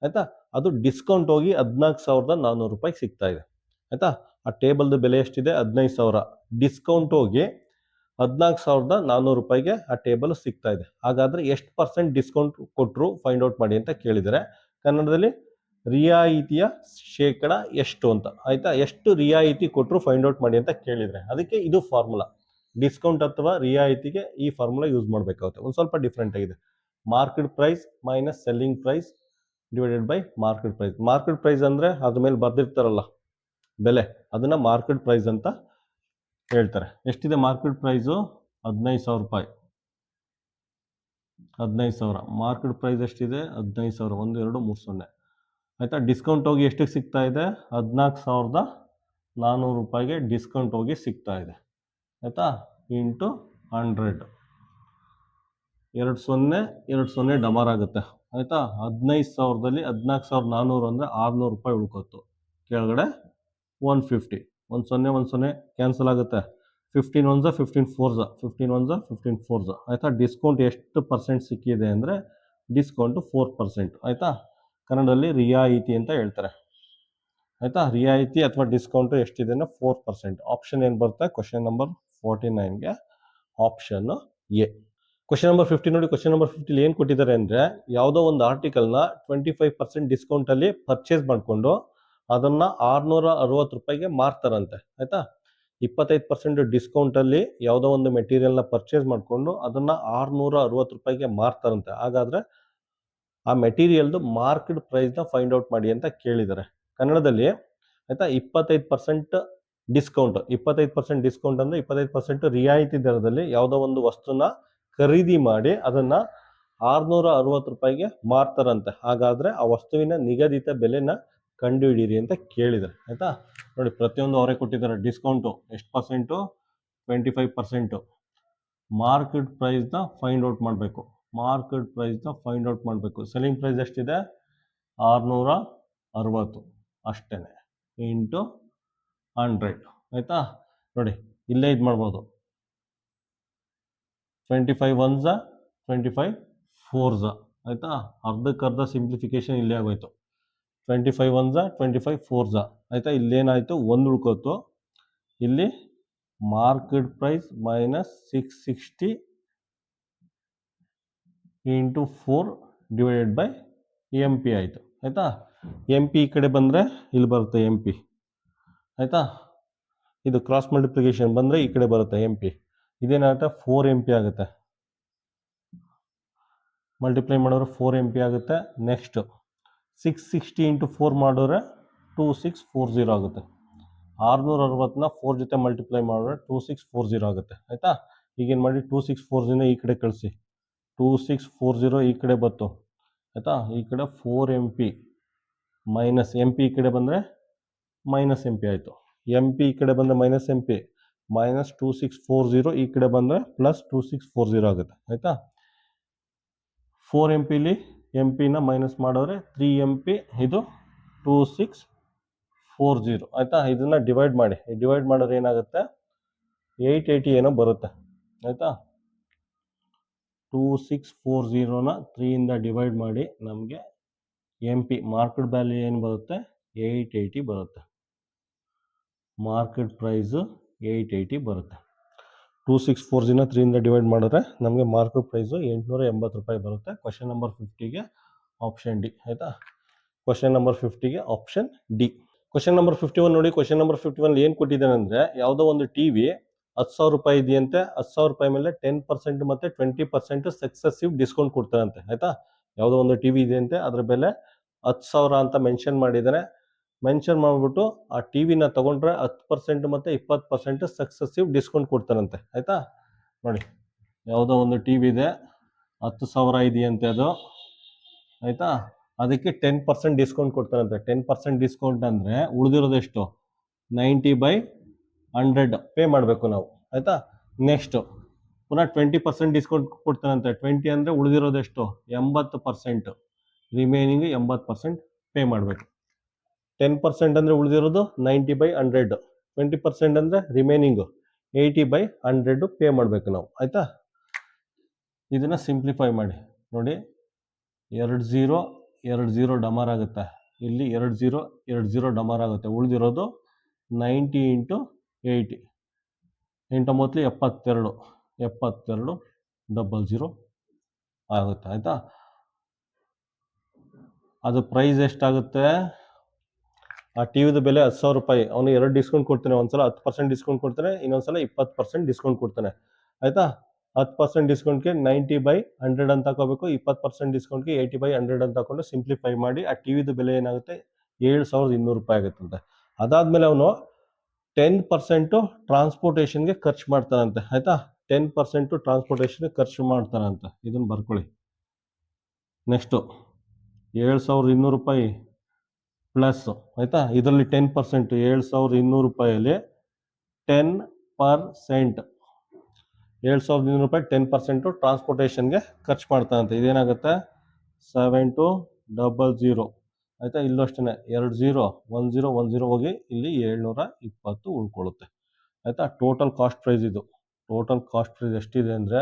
A: ಆಯಿತಾ? ಅದು ಡಿಸ್ಕೌಂಟ್ ಹೋಗಿ 14,400 ರೂಪಾಯಿಗೆ ಸಿಗ್ತಾ ಇದೆ. ಆಯಿತಾ? ಆ ಟೇಬಲ್ದು ಬೆಲೆ ಎಷ್ಟಿದೆ? 15,000. ಡಿಸ್ಕೌಂಟ್ ಹೋಗಿ 14,400 ರೂಪಾಯಿಗೆ ಆ ಟೇಬಲ್ ಸಿಗ್ತಾ ಇದೆ. ಹಾಗಾದರೆ ಎಷ್ಟು % ಡಿಸ್ಕೌಂಟ್ ಕೊಟ್ಟರು ಫೈಂಡ್ ಔಟ್ ಮಾಡಿ ಅಂತ ಕೇಳಿದರೆ, ಕನ್ನಡದಲ್ಲಿ ರಿಯಾಯಿತಿಯ ಶೇಕಡ ಎಷ್ಟು ಅಂತ. ಆಯಿತಾ? ಎಷ್ಟು ರಿಯಾಯಿತಿ ಕೊಟ್ಟರು ಫೈಂಡ್ ಔಟ್ ಮಾಡಿ ಅಂತ ಕೇಳಿದರೆ, ಅದಕ್ಕೆ ಇದು ಫಾರ್ಮುಲಾ. ಡಿಸ್ಕೌಂಟ್ ಅಥವಾ ರಿಯಾಯಿತಿಗೆ ಈ ಫಾರ್ಮುಲಾ ಯೂಸ್ ಮಾಡಬೇಕಾಗುತ್ತೆ. ಒಂದು ಸ್ವಲ್ಪ ಡಿಫ್ರೆಂಟ್ ಆಗಿದೆ. Market price minus selling price divided by market price. Market price ಅಂದರೆ ಅದ್ರ ಮೇಲೆ ಬರ್ದಿರ್ತಾರಲ್ಲ ಬೆಲೆ, ಅದನ್ನು ಮಾರ್ಕೆಟ್ ಪ್ರೈಸ್ ಅಂತ ಹೇಳ್ತಾರೆ. ಎಷ್ಟಿದೆ ಮಾರ್ಕೆಟ್ ಪ್ರೈಸು? 15,000 ರೂಪಾಯಿ. 15,000 ಮಾರ್ಕೆಟ್ ಪ್ರೈಸ್ ಎಷ್ಟಿದೆ? 15,000. 1 2 3 0. ಆಯಿತಾ? ಡಿಸ್ಕೌಂಟ್ ಹೋಗಿ ಎಷ್ಟಿಗೆ ಸಿಗ್ತಾ ಇದೆ? 14,400 ರೂಪಾಯಿಗೆ ಡಿಸ್ಕೌಂಟ್ ಹೋಗಿ ಸಿಗ್ತಾ ಇದೆ. ಆಯಿತಾ? ಇಂಟು 100. 2 0 2 0 ಡಮಾರ್ ಆಗುತ್ತೆ. ಆಯಿತಾ? 15,000ದಲ್ಲಿ 14,400 ಅಂದರೆ 600 ರೂಪಾಯಿ ಉಳ್ಕೊತು. ಕೆಳಗಡೆ 150. 1 0 1 0 ಕ್ಯಾನ್ಸಲ್ ಆಗುತ್ತೆ. 15 1 15 4 15 1 15 4. ಆಯಿತಾ? ಡಿಸ್ಕೌಂಟ್ ಎಷ್ಟು % ಸಿಕ್ಕಿದೆ ಅಂದರೆ ಡಿಸ್ಕೌಂಟು 4%. ಆಯಿತಾ? ಕನ್ನಡದಲ್ಲಿ ರಿಯಾಯಿತಿ ಅಂತ ಹೇಳ್ತಾರೆ. ಆಯಿತಾ? ರಿಯಾಯಿತಿ ಅಥವಾ ಡಿಸ್ಕೌಂಟು ಎಷ್ಟಿದೆ ಅಂದರೆ 4%. ಆಪ್ಷನ್ ಏನು ಬರುತ್ತೆ? ಕ್ವಶನ್ ನಂಬರ್ 49ಗೆ ಆಪ್ಷನ್ ಎ. ಕ್ವಶನ್ ನಂಬರ್ 50 ನೋಡಿ. ಕ್ವಶನ್ ನಂಬರ್ 50 ಏನು ಕೊಟ್ಟಿದ್ದಾರೆ ಅಂದರೆ, ಯಾವುದೋ ಒಂದು ಆರ್ಟಿಕಲ್ನ 25% ಡಿಸ್ಕೌಂಟಲ್ಲಿ ಪರ್ಚೇಸ್ ಮಾಡಿಕೊಂಡು ಅದನ್ನು 660 ರೂಪಾಯಿಗೆ ಮಾರ್ತಾರಂತೆ. ಆಯಿತಾ? 25% ಡಿಸ್ಕೌಂಟಲ್ಲಿ ಯಾವುದೋ ಒಂದು ಮೆಟೀರಿಯಲ್ನ ಪರ್ಚೇಸ್ ಮಾಡಿಕೊಂಡು ಅದನ್ನು 660 ರೂಪಾಯಿಗೆ ಮಾರ್ತಾರಂತೆ. ಹಾಗಾದರೆ ಆ ಮೆಟೀರಿಯಲ್ದು ಮಾರ್ಕೆಟ್ ಪ್ರೈಸ್ನ ಫೈಂಡ್ ಔಟ್ ಮಾಡಿ ಅಂತ ಕೇಳಿದ್ದಾರೆ. ಕನ್ನಡದಲ್ಲಿ ಆಯಿತಾ, 25% ಡಿಸ್ಕೌಂಟ್. 25% ಡಿಸ್ಕೌಂಟ್ ಅಂದರೆ 25% ರಿಯಾಯಿತಿ ದರದಲ್ಲಿ ಯಾವುದೋ ಒಂದು ವಸ್ತುನ ಖರೀದಿ ಮಾಡಿ ಅದನ್ನು 660 ರೂಪಾಯಿಗೆ ಮಾರ್ತಾರಂತೆ. ಹಾಗಾದರೆ ಆ ವಸ್ತುವಿನ ನಿಗದಿತ ಬೆಲೆನ ಕಂಡುಹಿಡೀರಿ ಅಂತ ಕೇಳಿದ್ದಾರೆ. ಆಯಿತಾ, ನೋಡಿ ಪ್ರತಿಯೊಂದು ಅವರೇ ಕೊಟ್ಟಿದ್ದಾರೆ. ಡಿಸ್ಕೌಂಟು ಎಷ್ಟು ಪರ್ಸೆಂಟು? 25%. ಮಾರ್ಕೆಟ್ ಪ್ರೈಸ್ನ ಫೈಂಡ್ ಔಟ್ ಮಾಡಬೇಕು. ಮಾರ್ಕೆಟ್ ಪ್ರೈಸ್ನ ಫೈಂಡ್ ಔಟ್ ಮಾಡಬೇಕು. ಸೆಲ್ಲಿಂಗ್ ಪ್ರೈಸ್ ಎಷ್ಟಿದೆ? 660 ಅಷ್ಟೇ ಇಂಟು 100. ಆಯಿತಾ, ನೋಡಿ ಇಲ್ಲೇ ಇದು ಮಾಡ್ಬೋದು. 25 1s 25 4s. ಆಯಿತಾ, ಅರ್ಧಕ್ಕರ್ಧ ಸಿಂಪ್ಲಿಫಿಕೇಶನ್ ಇಲ್ಲೇ ಆಗೋಯ್ತು. 25 1s 25 4s. ಆಯಿತಾ, ಇಲ್ಲೇನಾಯಿತು? 1 ಉಳ್ಕೋತು. ಇಲ್ಲಿ market price minus 660 into 4 divided by M P ಆಯಿತು. ಆಯಿತಾ, ಎಮ್ ಪಿ ಈ ಕಡೆ ಬಂದರೆ ಇಲ್ಲಿ ಬರುತ್ತೆ ಎಮ್ ಪಿ. ಆಯಿತಾ, ಇದು ಕ್ರಾಸ್ ಮಲ್ಟಿಪ್ಲಿಕೇಶನ್ ಬಂದರೆ ಈ ಕಡೆ ಬರುತ್ತೆ ಎಮ್ ಪಿ. ಇದೇನಾಗುತ್ತೆ? 4 ಎಮ್ ಪಿ ಆಗುತ್ತೆ. ಮಲ್ಟಿಪ್ಲೈ ಮಾಡಿದ್ರೆ 4 ಎಮ್ ಪಿ ಆಗುತ್ತೆ. ನೆಕ್ಸ್ಟು 660 ಇಂಟು 4 ಮಾಡಿದ್ರೆ 2640 ಆಗುತ್ತೆ. 660ನ 4 ಜೊತೆ ಮಲ್ಟಿಪ್ಲೈ ಮಾಡಿದ್ರೆ 2640 ಆಗುತ್ತೆ. ಆಯಿತಾ, ಈಗೇನು ಮಾಡಿ 2640 ಈ ಕಡೆ ಕಳಿಸಿ. 2640 ಈ ಕಡೆ ಬಂತು. ಆಯಿತಾ, ಈ ಕಡೆ 4 M P minus M P ಈ ಕಡೆ ಬಂದರೆ ಮೈನಸ್ ಎಮ್ ಪಿ ಆಯಿತು. ಎಮ್ ಪಿ ಈ ಕಡೆ ಬಂದರೆ ಮೈನಸ್ ಎಮ್ ಪಿ ಮೈನಸ್ 2640 ಈ ಕಡೆ ಬಂದರೆ ಪ್ಲಸ್ 2640 ಆಗುತ್ತೆ. ಆಯಿತಾ, 4 ಎಮ್ ಪಿಲಿ ಎಮ್ ಪಿನ ಮೈನಸ್ ಮಾಡಿದ್ರೆ 3 ಎಮ್ ಪಿ, ಇದು 2640. ಆಯಿತಾ, ಇದನ್ನು ಡಿವೈಡ್ ಮಾಡಿ. ಡಿವೈಡ್ ಮಾಡಿದ್ರೆ ಏನಾಗುತ್ತೆ? 880 ಏನೋ ಬರುತ್ತೆ. ಆಯಿತಾ, 2640ನ 3ಇಂದ ಡಿವೈಡ್ ಮಾಡಿ ನಮಗೆ ಎಮ್ ಪಿ ಮಾರ್ಕೆಟ್ ವ್ಯಾಲ್ಯೂ ಏನು ಬರುತ್ತೆ? 880 ಬರುತ್ತೆ. ಮಾರ್ಕೆಟ್ ಪ್ರೈಸು 880 ಬರುತ್ತೆ. 2640ನ 3ಇಂದ ಡಿವೈಡ್ ಮಾಡಿದ್ರೆ ನಮಗೆ ಮಾರ್ಕೆಟ್ ಪ್ರೈಸು 880 ರೂಪಾಯಿ ಬರುತ್ತೆ. ಕ್ವಶನ್ ನಂಬರ್ 50ಗೆ ಆಪ್ಷನ್ ಡಿ. ಆಯಿತಾ, ಕ್ವಶನ್ ನಂಬರ್ 50ಗೆ ಆಪ್ಷನ್ ಡಿ. ಕ್ವಶನ್ ನಂಬರ್ 51 ನೋಡಿ. ಕ್ವಶನ್ ನಂಬರ್ 51 ಏನು ಕೊಟ್ಟಿದ್ದಾನೆ ಅಂದರೆ, ಯಾವುದೋ ಒಂದು ಟಿ ವಿ 10,000 ರೂಪಾಯಿ ಇದೆಯಂತೆ. 10,000 ರೂಪಾಯಿ ಮೇಲೆ 10% ಮತ್ತು 20% ಸಕ್ಸೆಸಿವ್ ಡಿಸ್ಕೌಂಟ್ ಕೊಡ್ತಾರಂತೆ. ಆಯಿತಾ, ಯಾವುದೋ ಒಂದು ಟಿ ವಿ ಇದೆಯಂತೆ, ಅದರ ಬೆಲೆ 10,000 ಅಂತ ಮೆನ್ಷನ್ ಮಾಡಿದ್ದಾರೆ. ಮೆನ್ಷನ್ ಮಾಡಿಬಿಟ್ಟು ಆ ಟಿ ವಿನ ತೊಗೊಂಡ್ರೆ 10% ಮತ್ತು 20% ಸಕ್ಸೆಸಿವ್ ಡಿಸ್ಕೌಂಟ್ ಕೊಡ್ತಾರಂತೆ. ಆಯಿತಾ, ನೋಡಿ ಯಾವುದೋ ಒಂದು ಟಿ ವಿ ಇದೆ, 10,000 ಇದೆಯಂತೆ ಅದು. ಆಯಿತಾ, ಅದಕ್ಕೆ 10% ಡಿಸ್ಕೌಂಟ್ ಕೊಡ್ತಾರಂತೆ. 10% ಡಿಸ್ಕೌಂಟ್ ಅಂದರೆ ಉಳಿದಿರೋದೆಷ್ಟು? 90/100 ಪೇ ಮಾಡಬೇಕು ನಾವು. ಆಯಿತಾ, ನೆಕ್ಸ್ಟು ಪುನಃ 20% ಡಿಸ್ಕೌಂಟ್ ಕೊಡ್ತಾರಂತೆ. 20 ಅಂದರೆ ಉಳಿದಿರೋದೆಷ್ಟು? 80%. ರಿಮೈನಿಂಗ್ 80% ಪೇ ಮಾಡಬೇಕು. 10% ಅಂದರೆ ಉಳಿದಿರೋದು 90/100. 20% ಅಂದರೆ ರಿಮೈನಿಂಗು 80/100 ಪೇ ಮಾಡಬೇಕು ನಾವು. ಆಯಿತಾ, ಇದನ್ನು ಸಿಂಪ್ಲಿಫೈ ಮಾಡಿ ನೋಡಿ. 20 20 ಡಮಾರ್ ಆಗುತ್ತೆ. ಇಲ್ಲಿ 20 ಡಮಾರ್ ಆಗುತ್ತೆ. ಉಳಿದಿರೋದು 90 ಇಂಟು 80. 8 9 72 00 ಆಗುತ್ತೆ. ಆಯಿತಾ, ಅದು ಪ್ರೈಸ್ ಎಷ್ಟಾಗುತ್ತೆ? ಆ ಟಿ ವಿದು ಬೆಲೆ 10,000 ರೂಪಾಯಿ. ಅವನು 2 ಡಿಸ್ಕೌಂಟ್ ಕೊಡ್ತಾನೆ. ಒಂದ್ಸಲ 10% ಡಿಸ್ಕೌಂಟ್ ಕೊಡ್ತಾನೆ, ಇನ್ನೊಂದ್ಸಲ 20% ಡಿಸ್ಕೌಂಟ್ ಕೊಡ್ತಾನೆ. ಆಯಿತಾ, 10% ಡಿಸ್ಕೌಂಟ್ಗೆ 90/100 ಅಂತ ಹಾಕೋಬೇಕು. 20% ಡಿಸ್ಕೌಂಟ್ಗೆ 80/100 ಅಂತ ಹಾಕೊಂಡು ಸಿಂಪ್ಲಿಫೈ ಮಾಡಿ ಆ ಟಿ ವಿದು ಬೆಲೆ ಏನಾಗುತ್ತೆ? 7,200 ರೂಪಾಯಿ ಆಗುತ್ತಂತೆ. ಅದಾದಮೇಲೆ ಅವನು 10% ಟ್ರಾನ್ಸ್ಪೋರ್ಟೇಷನ್ಗೆ ಖರ್ಚು ಮಾಡ್ತಾನಂತೆ. ಆಯಿತಾ, 10% ಟ್ರಾನ್ಸ್ಪೋರ್ಟೇಷನ್ಗೆ ಖರ್ಚು ಮಾಡ್ತಾನಂತೆ. ಇದನ್ನು ಬರ್ಕೊಳ್ಳಿ. ನೆಕ್ಸ್ಟು 7,200 ರೂಪಾಯಿ ಪ್ಲಸ್. ಆಯಿತಾ, ಇದರಲ್ಲಿ 10%. 7,200 ರೂಪಾಯಲ್ಲಿ 10%. 7,200 ರೂಪಾಯಿ 10% ಟ್ರಾನ್ಸ್ಪೋರ್ಟೇಷನ್ಗೆ ಖರ್ಚು ಮಾಡ್ತಾನಂತೆ. ಇದೇನಾಗುತ್ತೆ? 7200. ಆಯಿತಾ, ಇಲ್ಲೂ ಅಷ್ಟೇ 20 ಹೋಗಿ ಇಲ್ಲಿ 720 ಉಳ್ಕೊಳ್ಳುತ್ತೆ. ಆಯಿತಾ, ಟೋಟಲ್ ಕಾಸ್ಟ್ ಪ್ರೈಸ್ ಇದು. ಟೋಟಲ್ ಕಾಸ್ಟ್ ಪ್ರೈಸ್ ಎಷ್ಟಿದೆ ಅಂದರೆ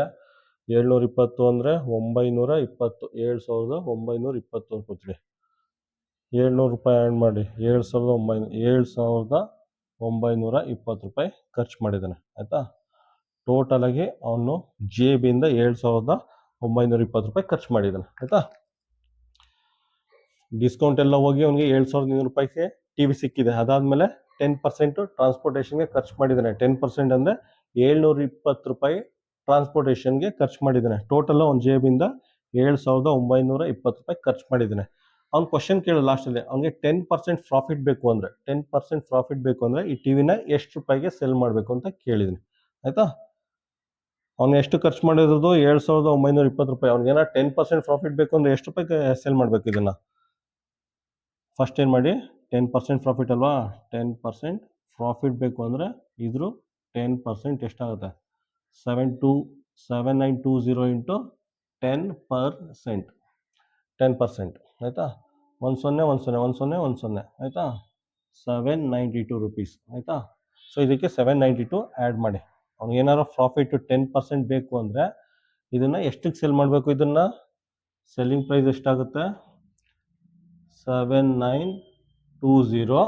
A: 720 ಅಂದರೆ 920. 7,920 ಅನ್ಕೋತೀವಿ. 700 ರೂಪಾಯಿ ಆ್ಯಡ್ ಮಾಡಿ 7,920 ರೂಪಾಯಿ ಖರ್ಚು ಮಾಡಿದ್ದಾನೆ. ಆಯಿತಾ, ಟೋಟಲಾಗಿ ಅವನು ಜೆ ಬಿಯಿಂದ 7,920 ರೂಪಾಯಿ ಖರ್ಚು ಮಾಡಿದ್ದಾನೆ. ಆಯಿತಾ, ಡಿಸ್ಕೌಂಟ್ ಎಲ್ಲ ಹೋಗಿ ಅವನಿಗೆ 7,200 ರೂಪಾಯಿಗೆ ಟಿ ವಿ ಸಿಕ್ಕಿದೆ. ಅದಾದಮೇಲೆ 10% ಟ್ರಾನ್ಸ್ಪೋರ್ಟೇಷನ್ಗೆ ಖರ್ಚು ಮಾಡಿದ್ದಾನೆ. 10% ಅಂದರೆ 720 ರೂಪಾಯಿ ಟ್ರಾನ್ಸ್ಪೋರ್ಟೇಷನ್ಗೆ ಖರ್ಚು ಮಾಡಿದ್ದಾನೆ. ಟೋಟಲ್ ಅವ್ನ ಜೇಬಿಂದ 7,920 ರೂಪಾಯಿ ಖರ್ಚು ಮಾಡಿದ್ದಾನೆ. ಅವ್ನು ಕ್ವಶನ್ ಕೇಳು ಲಾಸ್ಟಲ್ಲಿ, ಅವ್ನಿಗೆ 10% ಪ್ರಾಫಿಟ್ ಬೇಕು ಅಂದರೆ 10% ಪ್ರಾಫಿಟ್ ಬೇಕು ಅಂದರೆ ಈ ಟಿವಿನ ಎಷ್ಟು ರೂಪಾಯಿಗೆ ಸೆಲ್ ಮಾಡಬೇಕು ಅಂತ ಕೇಳಿದ್ದೀನಿ. ಆಯಿತಾ, ಅವ್ನು ಎಷ್ಟು ಖರ್ಚು ಮಾಡಿರೋದು 7,920 ರೂಪಾಯಿ. ಅವ್ನಿಗೇನ 10% ಪ್ರಾಫಿಟ್ ಬೇಕು ಅಂದರೆ ಎಷ್ಟು ರೂಪಾಯಿಗೆ ಸೆಲ್ ಮಾಡಬೇಕು ಇದನ್ನು? ಫಸ್ಟ್ ಏನು ಮಾಡಿ, 10% ಪ್ರಾಫಿಟ್ ಅಲ್ವಾ, 10% ಪ್ರಾಫಿಟ್ ಬೇಕು ಅಂದರೆ ಇದ್ರ 10% ಎಷ್ಟಾಗುತ್ತೆ? 7920 ಇಂಟು 10%. 10%, ಆಯಿತಾ. 10 ಆಯಿತಾ, 792 ರುಪೀಸ್, ಆಯಿತಾ. ಸೊ ಇದಕ್ಕೆ 792 ಆ್ಯಡ್ ಮಾಡಿ. ಅವ್ನಿಗೆ ಏನಾದ್ರು ಪ್ರಾಫಿಟ್ 10% ಬೇಕು ಅಂದರೆ ಇದನ್ನು ಎಷ್ಟಕ್ಕೆ ಸೆಲ್ ಮಾಡಬೇಕು? ಇದನ್ನು ಸೆಲ್ಲಿಂಗ್ ಪ್ರೈಸ್ ಎಷ್ಟಾಗುತ್ತೆ? 7920.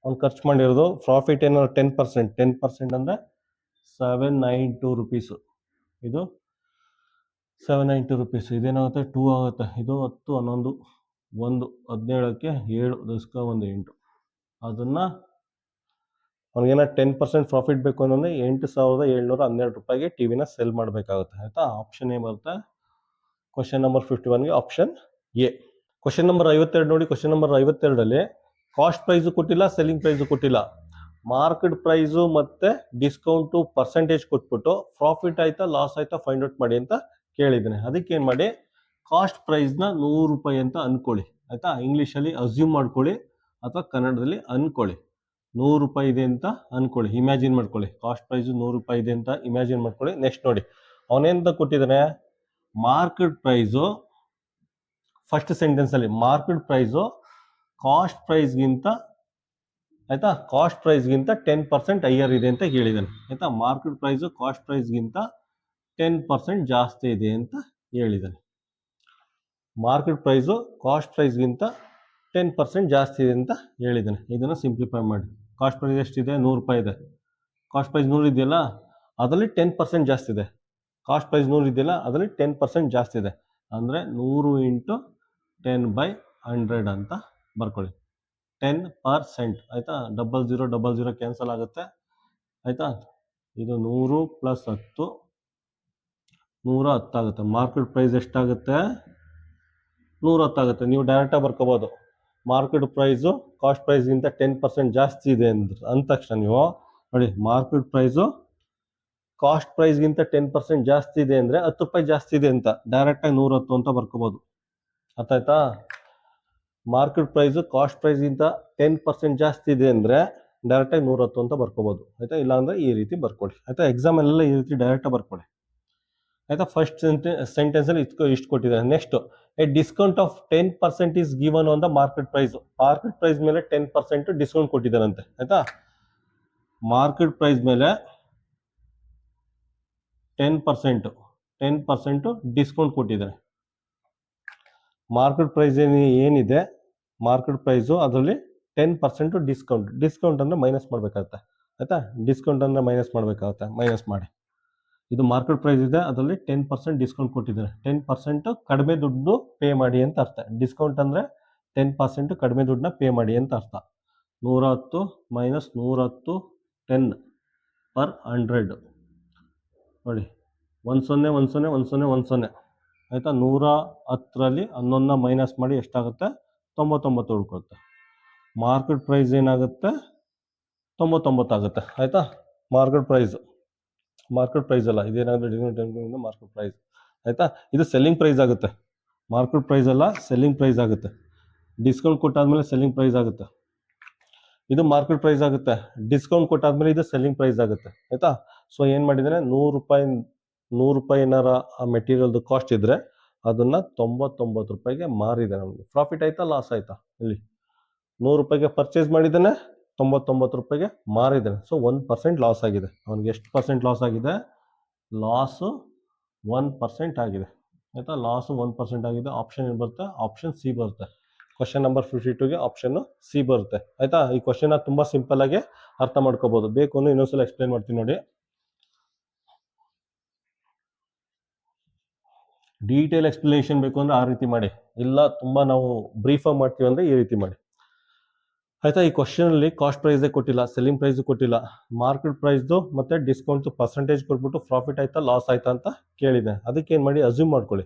A: ಅವ್ನು ಖರ್ಚು ಮಾಡಿರೋದು ಪ್ರಾಫಿಟ್ ಏನಾದ್ರು 10% ಅಂದರೆ 792 ರುಪೀಸು. ಇದು 792 ರುಪೀಸ್. ಇದೇನಾಗುತ್ತೆ? 2 ಆಗುತ್ತೆ. ಇದು 10, 11, 1, 17ಕ್ಕೆ 7, 10ಕ್ಕೆ 1, 8. ಅದನ್ನು ಅವ್ನಿಗೇನ 10% ಪ್ರಾಫಿಟ್ ಬೇಕು ಅಂದರೆ 8,712 ರೂಪಾಯಿಗೆ ಟಿವಿನ ಸೆಲ್ ಮಾಡಬೇಕಾಗುತ್ತೆ, ಆಯಿತಾ. ಆಪ್ಷನ್ ಏನು ಬರುತ್ತೆ? ಕ್ವಶನ್ ನಂಬರ್ 51ಗೆ ಆಪ್ಷನ್ ಎ. ಕ್ವಶನ್ ನಂಬರ್ 52 ನೋಡಿ. ಕ್ವಶನ್ ನಂಬರ್ 52ರಲ್ಲಿ ಕಾಸ್ಟ್ ಪ್ರೈಸು ಕೊಟ್ಟಿಲ್ಲ, ಸೆಲ್ಲಿಂಗ್ ಪ್ರೈಸು ಕೊಟ್ಟಿಲ್ಲ, ಮಾರ್ಕೆಟ್ ಪ್ರೈಸು ಮತ್ತು ಡಿಸ್ಕೌಂಟು ಪರ್ಸೆಂಟೇಜ್ ಕೊಟ್ಬಿಟ್ಟು ಪ್ರಾಫಿಟ್ ಆಯಿತಾ ಲಾಸ್ ಆಯಿತಾ ಫೈಂಡ್ ಔಟ್ ಮಾಡಿ ಅಂತ ಕೇಳಿದ್ದೀನಿ. ಅದಕ್ಕೆ ಏನು ಮಾಡಿ, ಕಾಸ್ಟ್ ಪ್ರೈಸ್ನ 100 ರೂಪಾಯಿ ಅಂತ ಅಂದ್ಕೊಳ್ಳಿ, ಆಯಿತಾ. ಇಂಗ್ಲೀಷಲ್ಲಿ ಅಸ್ಯೂಮ್ ಮಾಡ್ಕೊಳ್ಳಿ ಅಥವಾ ಕನ್ನಡದಲ್ಲಿ ಅಂದ್ಕೊಳ್ಳಿ. 100 ರೂಪಾಯಿ ಇದೆ ಅಂತ ಅಂದ್ಕೊಳ್ಳಿ, ಇಮ್ಯಾಜಿನ್ ಮಾಡ್ಕೊಳ್ಳಿ. ಕಾಸ್ಟ್ ಪ್ರೈಸು 100 ರೂಪಾಯಿ ಇದೆ ಅಂತ ಇಮ್ಯಾಜಿನ್ ಮಾಡ್ಕೊಳ್ಳಿ. ನೆಕ್ಸ್ಟ್ ನೋಡಿ, ಅವನೇಂತ ಕೊಟ್ಟಿದ್ದಾನೆ? ಮಾರ್ಕೆಟ್ ಪ್ರೈಸು, ಫಸ್ಟ್ ಸೆಂಟೆನ್ಸಲ್ಲಿ ಮಾರ್ಕೆಟ್ ಪ್ರೈಸು ಕಾಸ್ಟ್ ಪ್ರೈಸ್ಗಿಂತ, ಆಯಿತಾ, ಕಾಸ್ಟ್ ಪ್ರೈಸ್ಗಿಂತ 10% ಹೈಯರ್ ಇದೆ ಅಂತ ಹೇಳಿದ್ದಾನೆ, ಆಯಿತಾ. ಮಾರ್ಕೆಟ್ ಪ್ರೈಸು ಕಾಸ್ಟ್ ಪ್ರೈಸ್ಗಿಂತ 10% ಜಾಸ್ತಿ ಇದೆ ಅಂತ ಹೇಳಿದ್ದಾನೆ. ಮಾರ್ಕೆಟ್ ಪ್ರೈಸು ಕಾಸ್ಟ್ ಪ್ರೈಸ್ಗಿಂತ 10% ಜಾಸ್ತಿ ಇದೆ ಅಂತ ಹೇಳಿದ್ದಾನೆ. ಇದನ್ನು ಸಿಂಪ್ಲಿಫೈ ಮಾಡಿ. ಕಾಸ್ಟ್ ಪ್ರೈಸ್ ಎಷ್ಟಿದೆ? 100 ರೂಪಾಯಿ ಇದೆ. ಕಾಸ್ಟ್ ಪ್ರೈಸ್ 100 ಇದೆಯಲ್ಲ, ಅದರಲ್ಲಿ 10% ಜಾಸ್ತಿ ಇದೆ. ಕಾಸ್ಟ್ ಪ್ರೈಸ್ 100 ಇದೆಯಲ್ಲ, ಅದರಲ್ಲಿ 10% ಜಾಸ್ತಿ ಇದೆ. ಅಂದರೆ 100 ಇಂಟು 10/100 ಅಂತ ಬರ್ಕೊಳ್ಳಿ. 10%, ಆಯಿತಾ. 0000 ಕ್ಯಾನ್ಸಲ್ ಆಗುತ್ತೆ, ಆಯಿತಾ. ಇದು 100 + 10, 110 ಆಗುತ್ತೆ. ಮಾರ್ಕೆಟ್ ಪ್ರೈಸ್ ಎಷ್ಟಾಗುತ್ತೆ? 110 ಆಗುತ್ತೆ. ನೀವು ಡೈರೆಕ್ಟಾಗಿ ಬರ್ಕೋಬೋದು. ಮಾರ್ಕೆಟ್ ಪ್ರೈಸು ಕಾಸ್ಟ್ ಪ್ರೈಸ್ಗಿಂತ 10% ಜಾಸ್ತಿ ಇದೆ ಅಂದ ತಕ್ಷಣ ನೀವು ನೋಡಿ, ಮಾರ್ಕೆಟ್ ಪ್ರೈಸು ಕಾಸ್ಟ್ ಪ್ರೈಸ್ಗಿಂತ 10% ಜಾಸ್ತಿ ಇದೆ ಅಂದರೆ 10 ರೂಪಾಯಿ ಜಾಸ್ತಿ ಇದೆ ಅಂತ ಡೈರೆಕ್ಟಾಗಿ 110 ಅಂತ ಬರ್ಕೋಬೋದು, ಅರ್ಥ ಆಯ್ತಾ. ಮಾರ್ಕೆಟ್ ಪ್ರೈಸು ಕಾಸ್ಟ್ ಪ್ರೈಸ್ಗಿಂತ 10% ಜಾಸ್ತಿ ಇದೆ ಅಂದರೆ ಡೈರೆಕ್ಟಾಗಿ 110 ಅಂತ ಬರ್ಕೋಬೋದು, ಆಯಿತಾ. ಇಲ್ಲಾಂದರೆ ಈ ರೀತಿ ಬರ್ಕೊಳ್ಳಿ, ಆಯಿತಾ. ಎಕ್ಸಾಮಲ್ಲೆಲ್ಲ ಈ ರೀತಿ ಡೈರೆಕ್ಟಾಗಿ ಬರ್ಕೊಳ್ಳಿ, ಆಯಿತಾ. ಫಸ್ಟ್ ಸೆಂಟೆನ್ಸಲ್ಲಿ ಇಷ್ಟು ಕೊಟ್ಟಿದ್ದಾರೆ. Next, a discount of 10% is given on the market price. Market price ಮೇಲೆ 10% ಡಿಸ್ಕೌಂಟ್ ಕೊಟ್ಟಿದ್ದಾರಂತೆ, ಆಯಿತಾ. ಮಾರ್ಕೆಟ್ ಪ್ರೈಸ್ ಮೇಲೆ 10% ಡಿಸ್ಕೌಂಟ್ ಕೊಟ್ಟಿದ್ದಾರೆ. ಮಾರ್ಕೆಟ್ ಪ್ರೈಸ್ ಏನಿದೆ, ಮಾರ್ಕೆಟ್ ಪ್ರೈಸು ಅದರಲ್ಲಿ 10% ಡಿಸ್ಕೌಂಟ್ ಅಂದರೆ ಮೈನಸ್ ಮಾಡಬೇಕಾಗುತ್ತೆ, ಆಯಿತಾ. ಡಿಸ್ಕೌಂಟ್ ಅಂದರೆ ಮೈನಸ್ ಮಾಡಬೇಕಾಗುತ್ತೆ, ಮೈನಸ್ ಮಾಡಿ. ಇದು ಮಾರ್ಕೆಟ್ ಪ್ರೈಸ್ ಇದೆ, ಅದರಲ್ಲಿ 10% ಡಿಸ್ಕೌಂಟ್ ಕೊಟ್ಟಿದ್ದಾರೆ. 10% ಕಡಿಮೆ ದುಡ್ಡು ಪೇ ಮಾಡಿ ಅಂತ ಅರ್ಥ. ಡಿಸ್ಕೌಂಟ್ ಅಂದರೆ 10% ಕಡಿಮೆ ದುಡ್ಡನ್ನ ಪೇ ಮಾಡಿ ಅಂತ ಅರ್ಥ. 110 - 110, 10/100 ನೋಡಿ. 10 ಆಯಿತಾ. 110ರಲ್ಲಿ 11ನ ಮೈನಸ್ ಮಾಡಿ ಎಷ್ಟಾಗುತ್ತೆ? 99 ಉಳ್ಕೊಳುತ್ತೆ. ಮಾರ್ಕೆಟ್ ಪ್ರೈಸ್ ಏನಾಗುತ್ತೆ? 99 ಆಗುತ್ತೆ, ಆಯಿತಾ. ಮಾರ್ಕೆಟ್ ಪ್ರೈಸ್ ಅಲ್ಲ, ಇದೇನಾಗುತ್ತೆ? ಮಾರ್ಕೆಟ್ ಪ್ರೈಸ್, ಆಯಿತಾ. ಇದು ಸೆಲ್ಲಿಂಗ್ ಪ್ರೈಸ್ ಆಗುತ್ತೆ. ಮಾರ್ಕೆಟ್ ಪ್ರೈಸ್ ಅಲ್ಲ, ಸೆಲ್ಲಿಂಗ್ ಪ್ರೈಸ್ ಆಗುತ್ತೆ. ಡಿಸ್ಕೌಂಟ್ ಕೊಟ್ಟಾದ್ಮೇಲೆ ಸೆಲ್ಲಿಂಗ್ ಪ್ರೈಸ್ ಆಗುತ್ತೆ. ಇದು ಮಾರ್ಕೆಟ್ ಪ್ರೈಸ್ ಆಗುತ್ತೆ. ಡಿಸ್ಕೌಂಟ್ ಕೊಟ್ಟಾದ್ಮೇಲೆ ಇದು ಸೆಲ್ಲಿಂಗ್ ಪ್ರೈಸ್ ಆಗುತ್ತೆ, ಆಯಿತಾ. ಸೊ ಏನು ಮಾಡಿದ್ದಾನೆ? 100 ರೂಪಾಯಿ ಏನಾರ ಆ ಮೆಟೀರಿಯಲ್ದು ಕಾಸ್ಟ್ ಇದ್ದರೆ ಅದನ್ನು 99 ರೂಪಾಯಿಗೆ ಮಾರಿದ್ದಾನೆ. ನಮಗೆ ಪ್ರಾಫಿಟ್ ಆಯಿತಾ ಲಾಸ್ ಆಯಿತಾ? ಇಲ್ಲಿ 100 ರೂಪಾಯಿಗೆ ಪರ್ಚೇಸ್ ಮಾಡಿದ್ದಾನೆ, 99 ರೂಪಾಯಿಗೆ ಮಾರಿದ್ದಾನೆ. ಸೊ 1% ಲಾಸ್ ಆಗಿದೆ. ಅವನಿಗೆ ಎಷ್ಟು ಪರ್ಸೆಂಟ್ ಲಾಸ್ ಆಗಿದೆ? ಲಾಸು 1% ಆಗಿದೆ, ಆಯಿತಾ. ಲಾಸು 1% ಆಗಿದೆ. ಆಪ್ಷನ್ ಏನು ಬರುತ್ತೆ? ಆಪ್ಷನ್ ಸಿ ಬರುತ್ತೆ. ಕ್ವಶನ್ ನಂಬರ್ 52ಗೆ ಆಪ್ಷನ್ನು ಸಿ ಬರುತ್ತೆ, ಆಯಿತಾ. ಈ ಕ್ವಶನ್ನ ತುಂಬ ಸಿಂಪಲ್ಲಾಗಿ ಅರ್ಥ ಮಾಡ್ಕೋಬೋದು. ಬೇಕು ಅಂದರೆ ಇನ್ನೊಂದ್ಸಲ ಎಕ್ಸ್ಪ್ಲೇನ್ ಮಾಡ್ತೀನಿ ನೋಡಿ. ಡೀಟೇಲ್ ಎಕ್ಸ್ಪ್ಲನೇಷನ್ ಬೇಕು ಅಂದರೆ ಆ ರೀತಿ ಮಾಡಿ, ಇಲ್ಲ ತುಂಬ ನಾವು ಬ್ರೀಫಾಗಿ ಮಾಡ್ತೀವಿ ಅಂದರೆ ಈ ರೀತಿ ಮಾಡಿ. ಆಯ್ತಾ. ಈ ಕ್ವಶನ್ ಅಲ್ಲಿ ಕಾಸ್ಟ್ ಪ್ರೈಸ್ ಕೊಟ್ಟಿಲ್ಲ, ಸೆಲ್ಲಿಂಗ್ ಪ್ರೈಸ್ ಕೊಟ್ಟಿಲ್ಲ, ಮಾರ್ಕೆಟ್ ಪ್ರೈಸ್ದು ಮತ್ತೆ ಡಿಸ್ಕೌಂಟ್ ಪರ್ಸೆಂಟೇಜ್ ಕೊಟ್ಬಿಟ್ಟು ಪ್ರಾಫಿಟ್ ಆಯ್ತಾ ಲಾಸ್ ಆಯ್ತಾ ಅಂತ ಕೇಳಿದೆ. ಅದಕ್ಕೆ ಏನ್ ಮಾಡಿ ಅಸ್ಯೂಮ್ ಮಾಡ್ಕೊಳ್ಳಿ,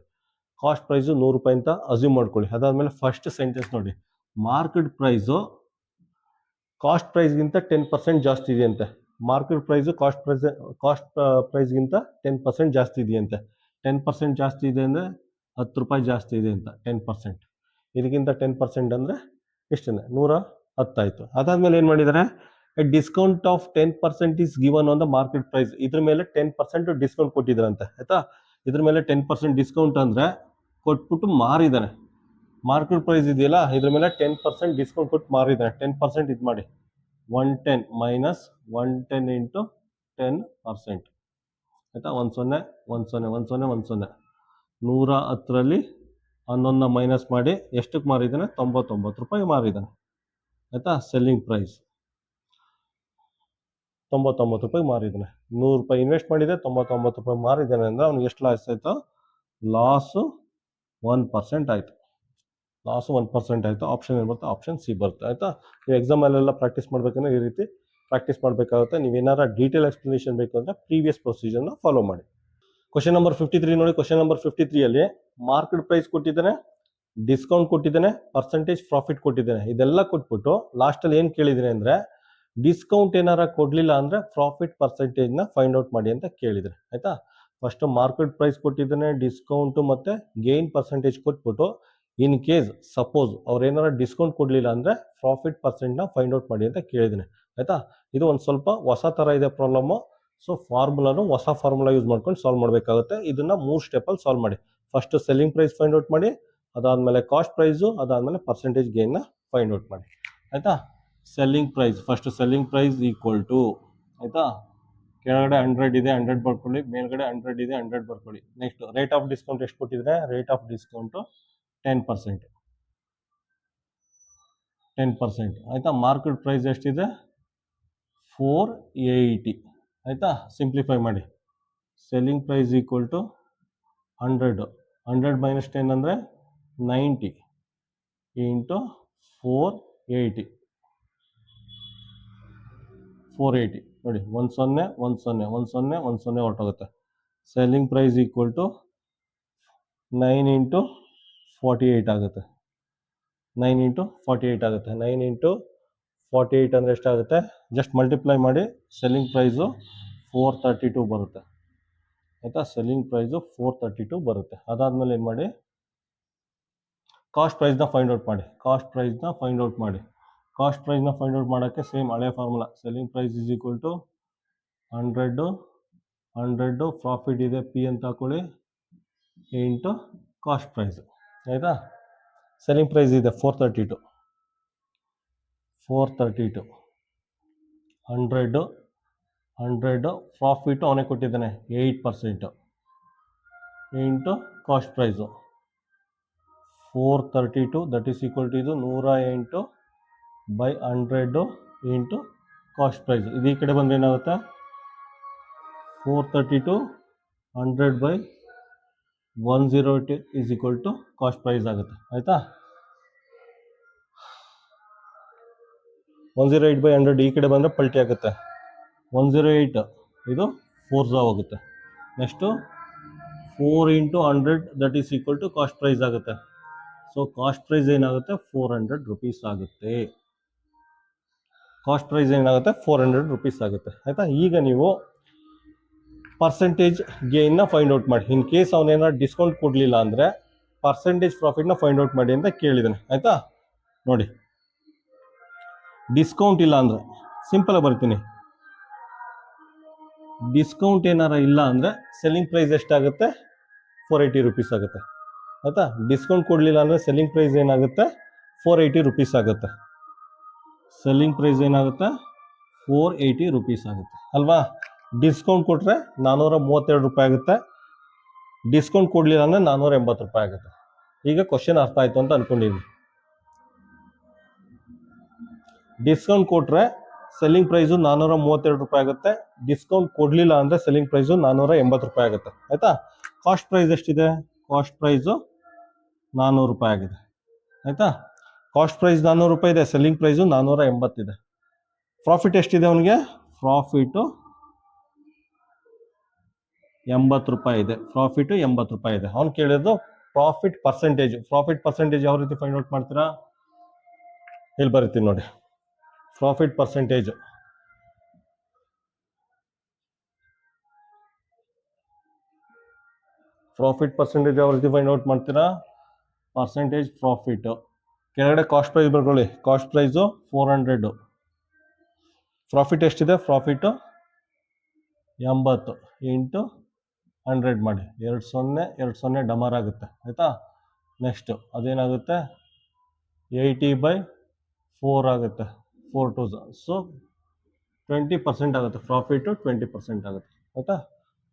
A: ಕಾಸ್ಟ್ ಪ್ರೈಸ್ 100 ರೂಪಾಯಿ ಅಂತ ಅಸ್ಯೂಮ್ ಮಾಡ್ಕೊಳ್ಳಿ. ಅದಾದ್ಮೇಲೆ ಫಸ್ಟ್ ಸೆಂಟೆನ್ಸ್ ನೋಡಿ, ಮಾರ್ಕೆಟ್ ಪ್ರೈಸು ಕಾಸ್ಟ್ ಪ್ರೈಸ್ಗಿಂತ 10% ಜಾಸ್ತಿ ಇದೆಯಂತೆ. ಮಾರ್ಕೆಟ್ ಪ್ರೈಸು ಕಾಸ್ಟ್ ಪ್ರೈಸ್ಗಿಂತ 10% ಜಾಸ್ತಿ ಇದೆಯಂತೆ. 10% ಜಾಸ್ತಿ ಇದೆ ಅಂದರೆ 10 ರೂಪಾಯಿ ಜಾಸ್ತಿ ಇದೆ ಅಂತ 10%. ಇದಕ್ಕಿಂತ 10% ಅಂದರೆ ಎಷ್ಟೇ 110 ಆಯಿತು. ಅದಾದಮೇಲೆ ಏನು ಮಾಡಿದ್ದಾರೆ, discount of 10% is given on the market price. ಇದ್ರ ಮೇಲೆ 10% ಡಿಸ್ಕೌಂಟ್ ಕೊಟ್ಟಿದ್ದಾರಂತೆ ಆಯಿತಾ. ಇದ್ರ ಮೇಲೆ 10% ಡಿಸ್ಕೌಂಟ್ ಅಂದರೆ ಕೊಟ್ಬಿಟ್ಟು ಮಾರಿದ್ದಾನೆ. ಮಾರ್ಕೆಟ್ ಪ್ರೈಸ್ ಇದೆಯಲ್ಲ, ಇದ್ರ ಮೇಲೆ 10% ಡಿಸ್ಕೌಂಟ್ ಕೊಟ್ಟು ಮಾರಿದ್ದಾನೆ. 10% ಇದು ಮಾಡಿ 110 ಮೈನಸ್ 110 ಇಂಟು 10% ಆಯಿತಾ. 10 10 10 10 110ರಲ್ಲಿ 11 ಮೈನಸ್ ಮಾಡಿ ಎಷ್ಟಕ್ಕೆ ಮಾರಿದ್ದಾನೆ, 99 ರೂಪಾಯಿ ಮಾರಿದ್ದಾನೆ ಆಯಿತಾ. ಸೆಲ್ಲಿಂಗ್ ಪ್ರೈಸ್ 99 ರೂಪಾಯಿ ಮಾರಿದ್ದಾನೆ. 100 ರೂಪಾಯಿ ಇನ್ವೆಸ್ಟ್ ಮಾಡಿದೆ, 99 ರೂಪಾಯಿ ಮಾರಿದ್ದಾನೆ ಅಂದರೆ ಅವ್ನಿಗೆ ಎಷ್ಟು ಲಾಸ್ ಆಯಿತು, ಲಾಸು 1% ಆಯಿತು. ಲಾಸು 1% ಆಯಿತು. ಆಪ್ಷನ್ ಏನು ಬರುತ್ತೆ, ಆಪ್ಷನ್ ಸಿ ಬರುತ್ತೆ ಆಯಿತಾ. ನೀವು ಎಕ್ಸಾಮಲ್ಲೆಲ್ಲ ಪ್ರಾಕ್ಟೀಸ್ ಮಾಡಬೇಕಂದ್ರೆ ಈ ರೀತಿ ಪ್ರಾಕ್ಟೀಸ್ ಮಾಡಬೇಕಾಗುತ್ತೆ. ನೀವೇನಾರ ಡೀಟೇಲ್ ಎಕ್ಸ್ಪ್ಲನೇಷನ್ ಬೇಕು ಅಂದರೆ ಪ್ರೀವಿಯಸ್ ಪ್ರೊಸೀಜರ್ನ ಫಾಲೋ ಮಾಡಿ. ಕ್ವಶನ್ ನಂಬರ್ 53 ನೋಡಿ. ಕ್ವಶನ್ ನಂಬರ್ 53ಯಲ್ಲಿ ಮಾರ್ಕೆಟ್ ಪ್ರೈಸ್ ಕೊಟ್ಟಿದ್ದಾನೆ, ಡಿಸ್ಕೌಂಟ್ ಕೊಟ್ಟಿದ್ದಾನೆ, ಪರ್ಸೆಂಟೇಜ್ ಪ್ರಾಫಿಟ್ ಕೊಟ್ಟಿದ್ದಾನೆ. ಇದೆಲ್ಲ ಕೊಟ್ಬಿಟ್ಟು ಲಾಸ್ಟಲ್ಲಿ ಏನು ಕೇಳಿದ್ದೀನಿ ಅಂದರೆ ಡಿಸ್ಕೌಂಟ್ ಏನಾರ ಕೊಡಲಿಲ್ಲ ಅಂದರೆ ಪ್ರಾಫಿಟ್ ಪರ್ಸೆಂಟೇಜ್ನ ಫೈಂಡ್ ಔಟ್ ಮಾಡಿ ಅಂತ ಕೇಳಿದರೆ ಆಯಿತಾ. ಫಸ್ಟು ಮಾರ್ಕೆಟ್ ಪ್ರೈಸ್ ಕೊಟ್ಟಿದ್ದಾನೆ, ಡಿಸ್ಕೌಂಟು ಮತ್ತು ಗೇನ್ ಪರ್ಸೆಂಟೇಜ್ ಕೊಟ್ಬಿಟ್ಟು ಇನ್ ಕೇಸ್ ಸಪೋಸ್ ಅವ್ರು ಏನಾರ ಡಿಸ್ಕೌಂಟ್ ಕೊಡಲಿಲ್ಲ ಅಂದರೆ ಪ್ರಾಫಿಟ್ ಪರ್ಸೆಂಟ್ನ ಫೈಂಡ್ ಔಟ್ ಮಾಡಿ ಅಂತ ಕೇಳಿದ್ದೀನಿ ಆಯಿತಾ. ಇದು ಒಂದು ಸ್ವಲ್ಪ ಹೊಸ ಥರ ಇದೆ ಪ್ರಾಬ್ಲಮ್ಮು. ಸೊ ಫಾರ್ಮುಲಾನು ಹೊಸ ಫಾರ್ಮುಲಾ ಯೂಸ್ ಮಾಡ್ಕೊಂಡು ಸಾಲ್ವ್ ಮಾಡಬೇಕಾಗುತ್ತೆ. ಇದನ್ನು 3 ಸ್ಟೆಪ್ಪಲ್ಲಿ ಸಾಲ್ವ್ ಮಾಡಿ. First selling price find out ಮಾಡಿ, ಅದಾದಮೇಲೆ ಕಾಸ್ಟ್ ಪ್ರೈಸು, ಅದಾದಮೇಲೆ ಪರ್ಸೆಂಟೇಜ್ ಗೇನ್ನ ಫೈಂಡ್ ಔಟ್ ಮಾಡಿ ಆಯಿತಾ. Selling price, first selling price equal to ಆಯಿತಾ, ಕೆಳಗಡೆ 100 ಇದೆ 100 ಬರ್ಕೊಳ್ಳಿ, ಮೇಲ್ಗಡೆ 100 ಇದೆ 100 ಬರ್ಕೊಳ್ಳಿ. ನೆಕ್ಸ್ಟ್ ರೇಟ್ ಆಫ್ ಡಿಸ್ಕೌಂಟ್ ಎಷ್ಟು ಕೊಟ್ಟಿದ್ರೆ, ರೇಟ್ ಆಫ್ ಡಿಸ್ಕೌಂಟು 10% ಆಯಿತಾ. ಮಾರ್ಕೆಟ್ ಪ್ರೈಸ್ ಎಷ್ಟಿದೆ, 480 ಆಯಿತಾ. ಸಿಂಪ್ಲಿಫೈ ಮಾಡಿ, selling price equal to 100 minus 10 ಅಂದರೆ 90 ಇಂಟು 480 ನೋಡಿ 10 10 10 10 ಹೊರಟೋಗುತ್ತೆ. Selling price equal to 9 into 48 ಆಗುತ್ತೆ. 9 ಇಂಟು 48 ಆಗುತ್ತೆ. 9 ಇಂಟು 48 ಅಂದರೆ ಎಷ್ಟಾಗುತ್ತೆ, ಜಸ್ಟ್ ಮಲ್ಟಿಪ್ಲೈ ಮಾಡಿ. ಸೆಲ್ಲಿಂಗ್ ಪ್ರೈಸು 432 ಬರುತ್ತೆ ಆಯಿತಾ. ಸೆಲ್ಲಿಂಗ್ ಪ್ರೈಸು 432 ಬರುತ್ತೆ. ಅದಾದಮೇಲೆ ಏನು ಮಾಡಿ, ಕಾಸ್ಟ್ ಪ್ರೈಸ್ನ ಫೈಂಡ್ ಔಟ್ ಮಾಡಿ. ಕಾಸ್ಟ್ ಪ್ರೈಸ್ನ ಫೈಂಡ್ ಔಟ್ ಮಾಡೋಕ್ಕೆ ಸೇಮ್ ಹಳೆ formula, selling price is equal to 100 profit ಇದೆ ಪಿ ಅಂತ ಹಾಕೊಳ್ಳಿ ಇಂಟು ಕಾಸ್ಟ್ ಪ್ರೈಸು ಆಯಿತಾ. ಸೆಲ್ಲಿಂಗ್ ಪ್ರೈಸ್ ಇದೆ 432 100 ಪ್ರಾಫಿಟು ಅವನೇ ಕೊಟ್ಟಿದ್ದಾನೆ 8% into cost price 432 that is equal to ಇದು 108 ಬೈ 100 ಇಂಟು ಕಾಸ್ಟ್ ಪ್ರೈಸ್. ಇದು ಈ ಕಡೆ ಬಂದರೆ ಏನಾಗುತ್ತೆ, 432 100 by 108 is equal to cost price ಆಗುತ್ತೆ ಆಯಿತಾ. 108 ಬೈ 100 ಈ ಕಡೆ ಬಂದರೆ ಪಲ್ಟಿ ಆಗುತ್ತೆ. 108 ಇದು 4 ಹೋಗುತ್ತೆ. Next 4 into 100 that is equal to cost price ಆಗುತ್ತೆ. ಸೊ ಕಾಸ್ಟ್ ಪ್ರೈಸ್ ಏನಾಗುತ್ತೆ, 400 ರೂಪೀಸ್ ಆಗುತ್ತೆ. ಕಾಸ್ಟ್ ಪ್ರೈಸ್ ಏನಾಗುತ್ತೆ, 400 ರೂಪೀಸ್ ಆಗುತ್ತೆ ಆಯಿತಾ. ಈಗ ನೀವು ಪರ್ಸೆಂಟೇಜ್ ಗೇನ್ನ ಫೈಂಡ್ ಔಟ್ ಮಾಡಿ. ಇನ್ ಕೇಸ್ ಅವನೇನಾದ್ರು ಡಿಸ್ಕೌಂಟ್ ಕೊಡಲಿಲ್ಲ ಅಂದರೆ ಪರ್ಸೆಂಟೇಜ್ ಪ್ರಾಫಿಟ್ನ ಫೈಂಡ್ ಔಟ್ ಮಾಡಿ ಅಂತ ಕೇಳಿದ್ದಾನೆ ಆಯಿತಾ. ನೋಡಿ, ಡಿಸ್ಕೌಂಟ್ ಇಲ್ಲ ಅಂದರೆ ಸಿಂಪಲಾಗಿ ಬರ್ತೀನಿ. ಡಿಸ್ಕೌಂಟ್ ಏನಾರ ಇಲ್ಲ ಅಂದರೆ ಸೆಲ್ಲಿಂಗ್ ಪ್ರೈಸ್ ಎಷ್ಟಾಗುತ್ತೆ, 480 ರೂಪೀಸ್ ಆಗುತ್ತೆ ಆಯಿತಾ. ಡಿಸ್ಕೌಂಟ್ ಕೊಡಲಿಲ್ಲ ಅಂದರೆ ಸೆಲ್ಲಿಂಗ್ ಪ್ರೈಸ್ ಏನಾಗುತ್ತೆ, 480 ರೂಪೀಸ್ ಆಗುತ್ತೆ. ಸೆಲ್ಲಿಂಗ್ ಪ್ರೈಸ್ ಏನಾಗುತ್ತೆ, 480 ರೂಪೀಸ್ ಆಗುತ್ತೆ ಅಲ್ವಾ. ಡಿಸ್ಕೌಂಟ್ ಕೊಟ್ಟರೆ 432 ರೂಪಾಯಿ ಆಗುತ್ತೆ. ಡಿಸ್ಕೌಂಟ್ ಕೊಡಲಿಲ್ಲ ಅಂದರೆ 480 ರೂಪಾಯಿ ಆಗುತ್ತೆ. ಈಗ ಕ್ವಶನ್ ಅರ್ಥ ಆಯಿತು ಅಂತ ಅಂದ್ಕೊಂಡಿದ್ದೀನಿ. ಡಿಸ್ಕೌಂಟ್ ಕೊಟ್ಟರೆ ಸೆಲ್ಲಿಂಗ್ ಪ್ರೈಸು 432 ರೂಪಾಯಿ ಆಗುತ್ತೆ. ಡಿಸ್ಕೌಂಟ್ ಕೊಡಲಿಲ್ಲ ಅಂದರೆ ಸೆಲ್ಲಿಂಗ್ ಪ್ರೈಸು 480 ರೂಪಾಯಿ ಆಗುತ್ತೆ ಆಯಿತಾ. ಕಾಸ್ಟ್ ಪ್ರೈಸ್ ಎಷ್ಟಿದೆ, ಕಾಸ್ಟ್ ಪ್ರೈಸು 400 ರೂಪಾಯಿ ಆಗಿದೆ ಆಯಿತಾ. ಕಾಸ್ಟ್ ಪ್ರೈಸ್ 400 ರೂಪಾಯಿ ಇದೆ, ಸೆಲ್ಲಿಂಗ್ ಪ್ರೈಸು 480 ಇದೆ. ಪ್ರಾಫಿಟ್ ಎಷ್ಟಿದೆ ಅವನಿಗೆ? ಪ್ರಾಫಿಟು 80 ರೂಪಾಯಿ ಇದೆ. ಪ್ರಾಫಿಟು 80 ರೂಪಾಯಿ ಇದೆ. ಅವ್ನು ಕೇಳಿದ್ದು ಪ್ರಾಫಿಟ್ ಪರ್ಸೆಂಟೇಜ್. ಪ್ರಾಫಿಟ್ ಪರ್ಸೆಂಟೇಜ್ ಯಾವ ರೀತಿ ಫೈಂಡ್ ಔಟ್ ಮಾಡ್ತೀರಾ? ಇಲ್ಲಿ ಬರೀತೀನಿ ನೋಡಿ. ಪ್ರಾಫಿಟ್ ಪರ್ಸೆಂಟೇಜ್ ಯಾವ ರೀತಿ ಫೈಂಡ್ ಔಟ್ ಮಾಡ್ತೀರಾ? ಪರ್ಸೆಂಟೇಜ್ ಪ್ರಾಫಿಟ್ ಕೆಳಗಡೆ ಕಾಸ್ಟ್ ಪ್ರೈಸ್ ಬರ್ಕೊಳ್ಳಿ. Cost price 400. ಪ್ರಾಫಿಟ್ ಎಷ್ಟಿದೆ? ಪ್ರಾಫಿಟು 80 ಇಂಟು 100 ಮಾಡಿ 20 ಡಮರ್ ಆಗುತ್ತೆ. ಆಯಿತಾ? ನೆಕ್ಸ್ಟ್ ಅದೇನಾಗುತ್ತೆ? 80/4 ಆಗುತ್ತೆ. 4 2 ಸೊ 20% ಆಗುತ್ತೆ. ಪ್ರಾಫಿಟು 20% ಆಗುತ್ತೆ. ಆಯಿತಾ?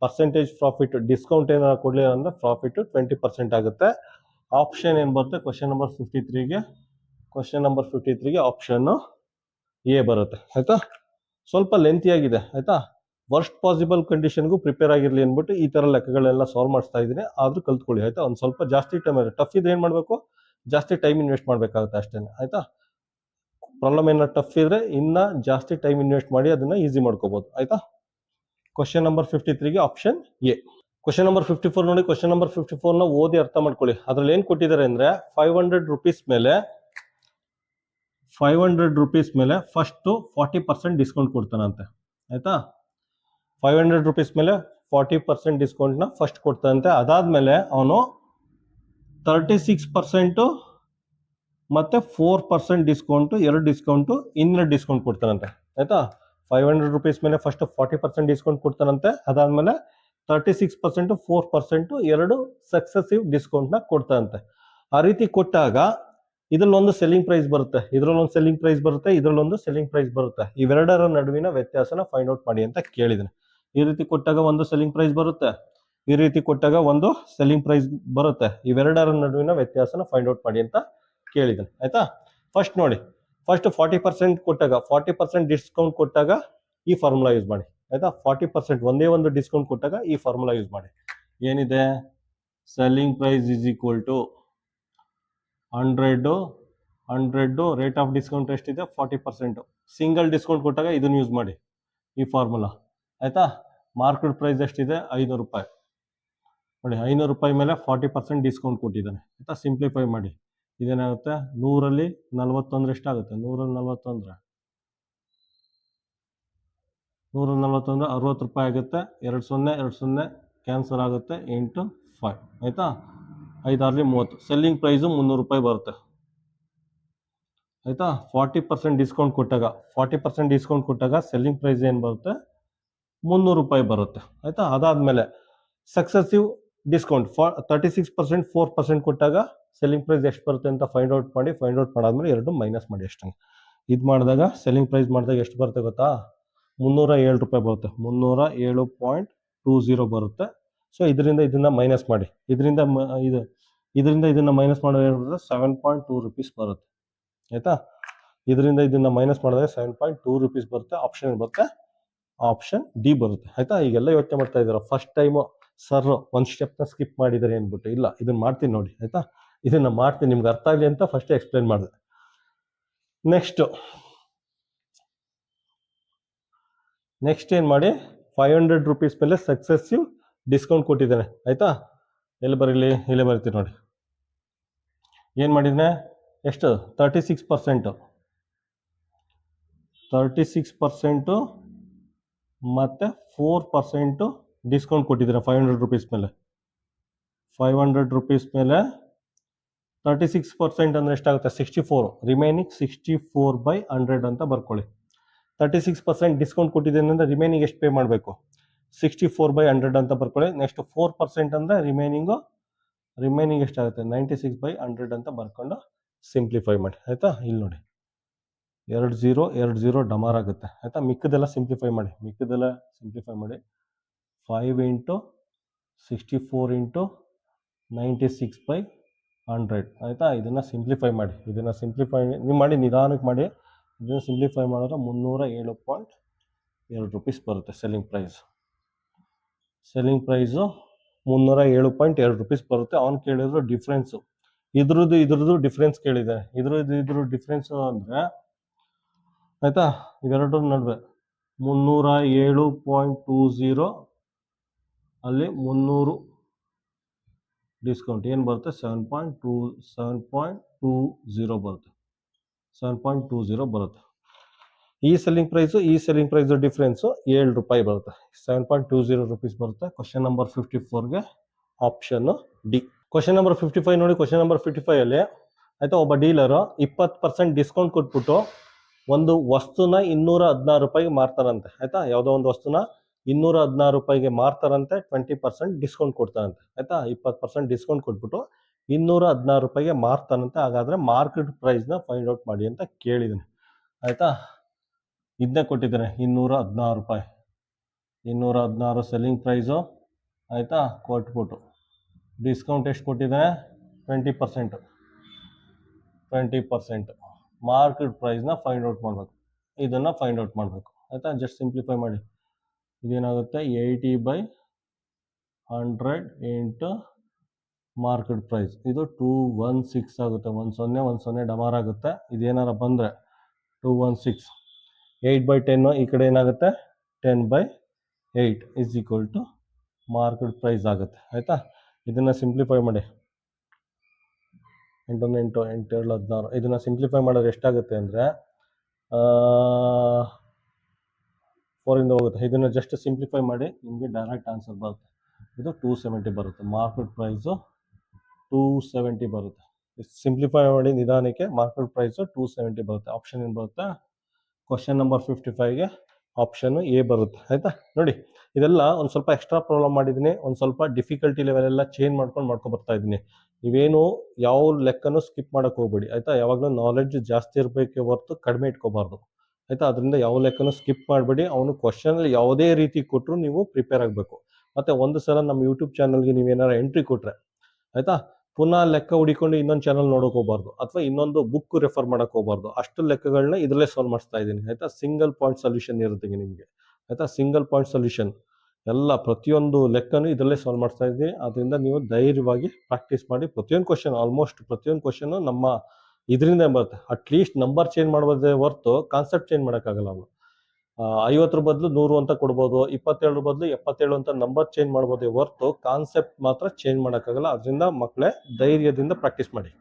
A: ಪರ್ಸೆಂಟೇಜ್ ಪ್ರಾಫಿಟ್ ಡಿಸ್ಕೌಂಟ್ ಏನಾದ್ರು ಕೊಡಲಿಲ್ಲ ಅಂದರೆ ಪ್ರಾಫಿಟು 20% ಆಗುತ್ತೆ. ಆಪ್ಷನ್ ಏನು ಬರುತ್ತೆ? ಕ್ವಶನ್ ನಂಬರ್ 53ಗೆ ಆಪ್ಷನ್ನು ಎ ಬರುತ್ತೆ. ಆಯಿತಾ? ಸ್ವಲ್ಪ ಲೆಂತಿ ಆಗಿದೆ. ಆಯಿತಾ? ವರ್ಸ್ಟ್ ಪಾಸಿಬಲ್ ಕಂಡೀಷನ್ಗೂ ಪ್ರಿಪೇರ್ ಆಗಿರಲಿ ಅಂದ್ಬಿಟ್ಟು ಈ ಥರ ಲೆಕ್ಕಗಳೆಲ್ಲ ಸಾಲ್ವ್ ಮಾಡಿಸ್ತಾ ಇದ್ದೀನಿ. ಆದರೂ ಕಲ್ತ್ಕೊಳ್ಳಿ. ಆಯಿತಾ? ಒಂದು ಸ್ವಲ್ಪ ಜಾಸ್ತಿ ಟೈಮ್ ಇದೆ. ಟಫ್ ಇದೆ ಏನು ಮಾಡಬೇಕು? ಜಾಸ್ತಿ ಟೈಮ್ ಇನ್ವೆಸ್ಟ್ ಮಾಡಬೇಕಾಗುತ್ತೆ ಅಷ್ಟೇ. ಆಯಿತಾ? ಪ್ರಾಬ್ಲಮ್ ಏನಾದ್ರು ಟಫ್ ಇದ್ರೆ ಇನ್ನೂ ಜಾಸ್ತಿ ಟೈಮ್ ಇನ್ವೆಸ್ಟ್ ಮಾಡಿ ಅದನ್ನು ಈಸಿ ಮಾಡ್ಕೋಬೋದು. ಆಯಿತಾ? ಕ್ವಶನ್ ನಂಬರ್ 53ಗೆ ಆಪ್ಷನ್ ಎ. ಕ್ವಶನ್ ನಂಬರ್ 54 ನೋಡಿ. ಕ್ವಶನ್ ನಂಬರ್ 54ನ ಓದಿ ಅರ್ಥ ಮಾಡ್ಕೊಳ್ಳಿ. ಅದ್ರಲ್ಲಿ ಏನು ಕೊಟ್ಟಿದ್ದಾರೆ ಅಂದರೆ 500 ರೂಪೀಸ್ ಮೇಲೆ ಫಸ್ಟು 40% ಡಿಸ್ಕೌಂಟ್ ಕೊಡ್ತಾನಂತೆ. ಆಯಿತಾ? 500 ರೂಪೀಸ್ ಮೇಲೆ 40% ಡಿಸ್ಕೌಂಟ್ನ ಫಸ್ಟ್ ಕೊಡ್ತಾನಂತೆ. ಅದಾದಮೇಲೆ ಅವನು 36% ಮತ್ತು 4% ಡಿಸ್ಕೌಂಟು, 2 ಡಿಸ್ಕೌಂಟು, ಇನ್ನೆರಡು ಡಿಸ್ಕೌಂಟ್ ಕೊಡ್ತಾನಂತೆ. ಆಯಿತಾ? 500 ರೂಪೀಸ್ ಮೇಲೆ ಫಸ್ಟ್ 40% ಡಿಸ್ಕೌಂಟ್ ಕೊಡ್ತಾನಂತೆ. ಅದಾದಮೇಲೆ 36%, 4%, 2 ಸಕ್ಸಸಿವ್ ಡಿಸ್ಕೌಂಟ್ನ ಕೊಡ್ತಾನಂತೆ. ಆ ರೀತಿ ಕೊಟ್ಟಾಗ ಇದರಲ್ಲೊಂದು ಸೆಲ್ಲಿಂಗ್ ಪ್ರೈಸ್ ಬರುತ್ತೆ, ಇದರಲ್ಲೊಂದು ಸೆಲ್ಲಿಂಗ್ ಪ್ರೈಸ್ ಬರುತ್ತೆ. ಇವೆರಡರ ನಡುವಿನ ವ್ಯತ್ಯಾಸನ ಫೈಂಡ್ ಔಟ್ ಮಾಡಿ ಅಂತ ಕೇಳಿದ್ದೀನಿ. ಈ ರೀತಿ ಕೊಟ್ಟಾಗ ಒಂದು ಸೆಲ್ಲಿಂಗ್ ಪ್ರೈಸ್ ಬರುತ್ತೆ, ಈ ರೀತಿ ಕೊಟ್ಟಾಗ ಒಂದು ಸೆಲ್ಲಿಂಗ್ ಪ್ರೈಸ್ ಬರುತ್ತೆ. ಇವೆರಡರ ನಡುವಿನ ವ್ಯತ್ಯಾಸನ ಫೈಂಡ್ ಔಟ್ ಮಾಡಿ ಅಂತ ಕೇಳಿದ್ದೀನಿ. ಆಯ್ತಾ? ಫಸ್ಟ್ ನೋಡಿ, ಫಸ್ಟ್ 40% ಕೊಟ್ಟಾಗ 40% ಡಿಸ್ಕೌಂಟ್ ಕೊಟ್ಟಾಗ ಈ ಫಾರ್ಮುಲಾ ಯೂಸ್ ಮಾಡಿ. ಆಯ್ತಾ? 40% ಒಂದೇ ಒಂದು ಡಿಸ್ಕೌಂಟ್ ಕೊಟ್ಟಾಗ ಈ ಫಾರ್ಮುಲಾ ಯೂಸ್ ಮಾಡಿ. ಏನಿದೆ? Selling price is equal to 100 rate of discount ಎಷ್ಟಿದೆ? 40%. ಸಿಂಗಲ್ ಡಿಸ್ಕೌಂಟ್ ಕೊಟ್ಟಾಗ ಇದನ್ನು ಯೂಸ್ ಮಾಡಿ, ಈ ಫಾರ್ಮುಲಾ. ಆಯ್ತಾ? ಮಾರ್ಕೆಟ್ ಪ್ರೈಸ್ ಎಷ್ಟಿದೆ? 500 ರೂಪಾಯಿ. ನೋಡಿ, 500 ರೂಪಾಯಿ ಮೇಲೆ 40% ಡಿಸ್ಕೌಂಟ್ ಕೊಟ್ಟಿದ್ದಾನೆ. ಆಯ್ತಾ? ಸಿಂಪ್ಲಿಫೈ ಮಾಡಿ. ಇದೇನಾಗುತ್ತೆ? 100ರಲ್ಲಿ 41 ಎಷ್ಟಾಗುತ್ತೆ? 141 60 ರೂಪಾಯಿ ಆಗುತ್ತೆ. 20 ಕ್ಯಾನ್ಸಲ್ ಆಗುತ್ತೆ. 8 5. ಆಯಿತಾ? 5 6 30. ಸೆಲ್ಲಿಂಗ್ ಪ್ರೈಸು 300 ರೂಪಾಯಿ ಬರುತ್ತೆ. ಆಯಿತಾ? 40% ಡಿಸ್ಕೌಂಟ್ ಕೊಟ್ಟಾಗ ಸೆಲ್ಲಿಂಗ್ ಪ್ರೈಸ್ ಏನು ಬರುತ್ತೆ? 300 ರೂಪಾಯಿ ಬರುತ್ತೆ. ಆಯಿತಾ? ಅದಾದಮೇಲೆ ಸಕ್ಸಸಿವ್ ಡಿಸ್ಕೌಂಟ್ 36%, 4% ಕೊಟ್ಟಾಗ ಸೆಲ್ಲಿಂಗ್ ಪ್ರೈಸ್ ಎಷ್ಟು ಬರುತ್ತೆ ಅಂತ ಫೈಂಡ್ ಔಟ್ ಮಾಡಾದ್ಮೇಲೆ 2 ಮೈನಸ್ ಮಾಡಿ ಅಷ್ಟೇ. ಇದು ಮಾಡಿದಾಗ ಸೆಲ್ಲಿಂಗ್ ಪ್ರೈಸ್ ಮಾಡಿದಾಗ ಎಷ್ಟು ಬರುತ್ತೆ ಗೊತ್ತಾ? 307 ರೂಪಾಯಿ ಬರುತ್ತೆ. 307.20 ಬರುತ್ತೆ. ಸೊ ಇದರಿಂದ ಇದನ್ನ ಮೈನಸ್ ಮಾಡಿ, ಇದರಿಂದ ಇದನ್ನ ಮೈನಸ್ ಮಾಡಿದ್ರೆ 7.2 ರೂಪೀಸ್ ಬರುತ್ತೆ. ಆಯಿತಾ? ಇದರಿಂದ ಇದನ್ನ ಮೈನಸ್ ಮಾಡಿದ್ರೆ 7.2 ರೂಪೀಸ್ ಬರುತ್ತೆ. ಆಪ್ಷನ್ ಬರುತ್ತೆ, ಆಪ್ಷನ್ ಡಿ ಬರುತ್ತೆ. ಆಯಿತಾ? ಈಗೆಲ್ಲ ಯೋಚನೆ ಮಾಡ್ತಾ ಇದ್ದೀರಾ, ಫಸ್ಟ್ ಟೈಮು ಸರ್ ಒಂದು ಸ್ಟೆಪ್ನ ಸ್ಕಿಪ್ ಮಾಡಿದ್ದಾರೆ ಅಂದ್ಬಿಟ್ಟು. ಇಲ್ಲ, ಇದನ್ನ ಮಾಡ್ತೀನಿ ನೋಡಿ. ಆಯಿತಾ? ಇದನ್ನ ಮಾಡ್ತೀನಿ, ನಿಮ್ಗೆ ಅರ್ಥ ಆಗಲಿ ಅಂತ ಫಸ್ಟ್ ಎಕ್ಸ್ಪ್ಲೇನ್ ಮಾಡಿದೆ. ನೆಕ್ಸ್ಟ್ ಏನು ಮಾಡಿ? 500 ರೂಪೀಸ್ ಮೇಲೆ ಸಕ್ಸಸಿವ್ ಡಿಸ್ಕೌಂಟ್ ಕೊಟ್ಟಿದ್ದಾನೆ. ಆಯಿತಾ? ಎಲ್ಲಿ ಬರೀಲಿ? ಇಲ್ಲೇ ಬರೀತೀನಿ ನೋಡಿ. ಏನು ಮಾಡಿದ್ದಾನೆ? ಎಷ್ಟು? 36% ಮತ್ತು 4% ಡಿಸ್ಕೌಂಟ್ ಕೊಟ್ಟಿದ್ದಾರೆ 500 ರೂಪೀಸ್ ಮೇಲೆ. 500 ರೂಪೀಸ್ ಮೇಲೆ 36% ಅಂದರೆ ಎಷ್ಟಾಗುತ್ತೆ? 64. ರಿಮೈನಿಂಗ್ 64/100 ಅಂತ ಬರ್ಕೊಳ್ಳಿ. 36% ಡಿಸ್ಕೌಂಟ್ ಕೊಟ್ಟಿದ್ದೇನೆ ಅಂದರೆ ರಿಮೈನಿಂಗ್ ಎಷ್ಟು ಪೇ ಮಾಡಬೇಕು? 64/100 ಅಂತ ಬರ್ಕೊಳ್ಳಿ. ನೆಕ್ಸ್ಟ್ 4% ಅಂದರೆ ರಿಮೈನಿಂಗ್ ಎಷ್ಟಾಗುತ್ತೆ? 96/100 ಅಂತ ಬರ್ಕೊಂಡು ಸಿಂಪ್ಲಿಫೈ ಮಾಡಿ. ಆಯಿತಾ? ಇಲ್ಲಿ ನೋಡಿ, 20 ಡಮಾರ್ ಆಗುತ್ತೆ. ಆಯಿತಾ? ಮಿಕ್ಕದೆಲ್ಲ ಸಿಂಪ್ಲಿಫೈ ಮಾಡಿ. 5 ಇಂಟು 64 ಇಂಟು 96/100. ಆಯಿತಾ? ಇದನ್ನು ಸಿಂಪ್ಲಿಫೈ ಮಾಡಿ. ನೀವು ಮಾಡಿ, ನಿಧಾನಕ್ಕೆ ಮಾಡಿ. ಇದನ್ನು ಸಿಂಪ್ಲಿಫೈ ಮಾಡಿದ್ರೆ 307.2 ರೂಪೀಸ್ ಬರುತ್ತೆ ಸೆಲ್ಲಿಂಗ್ ಪ್ರೈಸು 307.2 ರೂಪೀಸ್ ಬರುತ್ತೆ. ಅವ್ನು ಕೇಳಿದ್ರು ಡಿಫ್ರೆನ್ಸು ಇದ್ರದ್ದು ಡಿಫ್ರೆನ್ಸ್ ಕೇಳಿದ್ದಾರೆ. ಇದ್ರ ಡಿಫ್ರೆನ್ಸ್ ಅಂದ್ರೆ ಆಯ್ತಾ, ಇವೆರಡರ ನಡುವೆ 307.20 ಅಲ್ಲಿ 300 ಡಿಸ್ಕೌಂಟ್ ಏನು ಬರುತ್ತೆ, 7.20 ಬರುತ್ತೆ. 7.20 ಬರುತ್ತೆ. ಈ ಸೆಲ್ಲಿಂಗ್ ಪ್ರೈಸ್ ಡಿಫ್ರೆನ್ಸು 7 ರೂಪಾಯಿ ಬರುತ್ತೆ. 7.20 ರುಪೀಸ್ ಬರುತ್ತೆ. ಕ್ವಶನ್ ನಂಬರ್ 54ಗೆ ಆಪ್ಷನ್ ಡಿ. ಕ್ವಶನ್ ನಂಬರ್ 55 ನೋಡಿ. ಕ್ವಶನ್ ನಂಬರ್ 55 ಅಲ್ಲಿ ಆಯ್ತಾ, ಒಬ್ಬ ಡೀಲರು 20% ಡಿಸ್ಕೌಂಟ್ ಕೊಟ್ಬಿಟ್ಟು ಒಂದು ವಸ್ತುನ 216 ರೂಪಾಯಿಗೆ ಮಾರ್ತಾರಂತೆ. ಆಯ್ತಾ, ಯಾವುದೋ ಒಂದು ವಸ್ತುನ 216 ರೂಪಾಯಿಗೆ ಮಾರ್ತಾರಂತೆ, 20% ಡಿಸ್ಕೌಂಟ್ ಕೊಡ್ತಾರಂತೆ. ಆಯ್ತಾ, 20% ಡಿಸ್ಕೌಂಟ್ ಕೊಟ್ಬಿಟ್ಟು 216 ರೂಪಾಯಿಗೆ ಮಾರ್ತಾರಂತೆ. ಹಾಗಾದ್ರೆ ಮಾರ್ಕೆಟ್ ಪ್ರೈಸ್ನ ಫೈಂಡ್ ಔಟ್ ಮಾಡಿ ಅಂತ ಕೇಳಿದ್ದೀನಿ. ಆಯ್ತಾ, ಇದನ್ನೇ ಕೊಟ್ಟಿದ್ದಾನೆ, 216 ರೂಪಾಯಿ. 216 ಸೆಲ್ಲಿಂಗ್ ಪ್ರೈಸು. ಆಯ್ತಾ, ಕೊಟ್ಬಿಟ್ಟು ಡಿಸ್ಕೌಂಟ್ ಎಷ್ಟು ಕೊಟ್ಟಿದ್ದಾನೆ, 20%. ಮಾರ್ಕೆಟ್ ಪ್ರೈಸ್ನ ಫೈಂಡ್ ಔಟ್ ಮಾಡಬೇಕು. ಇದನ್ನು ಫೈಂಡ್ ಔಟ್ ಮಾಡಬೇಕು. ಆಯಿತಾ, ಜಸ್ಟ್ ಸಿಂಪ್ಲಿಫೈ ಮಾಡಿ. ಇದೇನಾಗುತ್ತೆ, 80/100 ಇಂಟು ಮಾರ್ಕೆಟ್ ಪ್ರೈಸ್. ಇದು 216 ಆಗುತ್ತೆ. 10 ಡಮಾರ್ ಆಗುತ್ತೆ. ಇದೇನಾರ ಬಂದರೆ 216. 8/10 ಈ ಕಡೆ ಏನಾಗುತ್ತೆ, 10/8 is equal to market price ಆಗುತ್ತೆ. ಆಯಿತಾ, ಇದನ್ನು ಸಿಂಪ್ಲಿಫೈ ಮಾಡಿ. 8 8 8 7 16. ಇದನ್ನು ಸಿಂಪ್ಲಿಫೈ ಮಾಡಿದ್ರೆ ಎಷ್ಟಾಗುತ್ತೆ ಅಂದರೆ 4 ಇಂದ ಹೋಗುತ್ತೆ. ಇದನ್ನು ಜಸ್ಟ್ ಸಿಂಪ್ಲಿಫೈ ಮಾಡಿ, ನಿಮಗೆ ಡೈರೆಕ್ಟ್ ಆನ್ಸರ್ ಬರುತ್ತೆ. ಇದು 270 ಬರುತ್ತೆ. ಮಾರ್ಕೆಟ್ ಪ್ರೈಸು 270 ಬರುತ್ತೆ. ಸಿಂಪ್ಲಿಫೈ ಮಾಡಿ ನಿಧಾನಕ್ಕೆ. ಮಾರ್ಕೆಟ್ ಪ್ರೈಸು 270 ಬರುತ್ತೆ. ಆಪ್ಷನ್ ಏನು ಬರುತ್ತೆ, ಕ್ವಶನ್ ನಂಬರ್ 55ಗೆ ಆಪ್ಷನ್ ಎ ಬರುತ್ತೆ. ಆಯಿತಾ, ನೋಡಿ ಇದೆಲ್ಲ ಒಂದು ಸ್ವಲ್ಪ ಎಕ್ಸ್ಟ್ರಾ ಪ್ರಾಬ್ಲಮ್ ಮಾಡಿದ್ದೀನಿ. ಒಂದು ಸ್ವಲ್ಪ ಡಿಫಿಕಲ್ಟಿ ಲೆವೆಲ್ ಎಲ್ಲ ಚೇಂಜ್ ಮಾಡ್ಕೊಂಡು ಬರ್ತಾ ಇದ್ದೀನಿ. ನೀವೇನು ಯಾವ ಲೆಕ್ಕನೂ ಸ್ಕಿಪ್ ಮಾಡೋಕೆ ಹೋಗ್ಬೇಡಿ. ಆಯಿತಾ, ಯಾವಾಗಲೂ ನಾಲೆಡ್ಜ್ ಜಾಸ್ತಿ ಇರಬೇಕೆ ಹೊರತು ಕಡಿಮೆ ಇಟ್ಕೋಬಾರ್ದು. ಆಯಿತಾ, ಅದರಿಂದ ಯಾವ ಲೆಕ್ಕನೂ ಸ್ಕಿಪ್ ಮಾಡಬೇಡಿ. ಅವನು ಕ್ವಶನಲ್ಲಿ ಯಾವುದೇ ರೀತಿ ಕೊಟ್ಟರು ನೀವು ಪ್ರಿಪೇರ್ ಆಗಬೇಕು. ಮತ್ತು ಒಂದು ಸಲ ನಮ್ಮ ಯೂಟ್ಯೂಬ್ ಚಾನಲ್ಗೆ ನೀವೇನಾರು ಎಂಟ್ರಿ ಕೊಟ್ಟರೆ ಆಯಿತಾ, ಪುನಃ ಲೆಕ್ಕ ಹುಡಿಕೊಂಡು ಇನ್ನೊಂದು ಚಾನಲ್ ನೋಡೋಕೆ ಹೋಗಬಾರ್ದು, ಅಥವಾ ಇನ್ನೊಂದು ಬುಕ್ ರೆಫರ್ ಮಾಡೋಕೆ ಹೋಗಬಾರ್ದು. ಅಷ್ಟು ಲೆಕ್ಕಗಳನ್ನ ಇದರಲ್ಲೇ ಸಾಲ್ವ್ ಮಾಡಿಸ್ತಾ ಇದ್ದೀನಿ. ಆಯಿತಾ, ಸಿಂಗಲ್ ಪಾಯಿಂಟ್ ಸೊಲ್ಯೂಷನ್ ಇರುತ್ತೆ ನಿಮಗೆ. ಆಯಿತಾ, ಸಿಂಗಲ್ ಪಾಯಿಂಟ್ ಸೊಲ್ಯೂಷನ್ ಎಲ್ಲ ಪ್ರತಿಯೊಂದು ಲೆಕ್ಕನೂ ಇದರಲ್ಲೇ ಸಾಲ್ವ್ ಮಾಡಿಸ್ತಾ ಇದ್ದೀನಿ. ಅದರಿಂದ ನೀವು ಧೈರ್ಯವಾಗಿ ಪ್ರಾಕ್ಟೀಸ್ ಮಾಡಿ. ಪ್ರತಿಯೊಂದು ಕ್ವಶನ್, ಆಲ್ಮೋಸ್ಟ್ ಪ್ರತಿಯೊಂದು ಕ್ವಶನು ನಮ್ಮ ಇದರಿಂದ ಬರುತ್ತೆ. ಅಟ್ಲೀಸ್ಟ್ ನಂಬರ್ ಚೇಂಜ್ ಮಾಡೋದೇ ಹೊರತು ಕಾನ್ಸೆಪ್ಟ್ ಚೇಂಜ್ ಮಾಡೋಕ್ಕಾಗಲ್ಲ. ಅವನು 50 ಬದಲು 100 ಅಂತ ಕೊಡ್ಬೋದು, 27 ಬದಲು 77 ಅಂತ ನಂಬರ್ ಚೇಂಜ್ ಮಾಡ್ಬೋದೇ ಹೊರತು ಕಾನ್ಸೆಪ್ಟ್ ಮಾತ್ರ ಚೇಂಜ್ ಮಾಡೋಕ್ಕಾಗಲ್ಲ. ಅದರಿಂದ ಮಕ್ಕಳೇ ಧೈರ್ಯದಿಂದ ಪ್ರಾಕ್ಟೀಸ್ ಮಾಡಿ.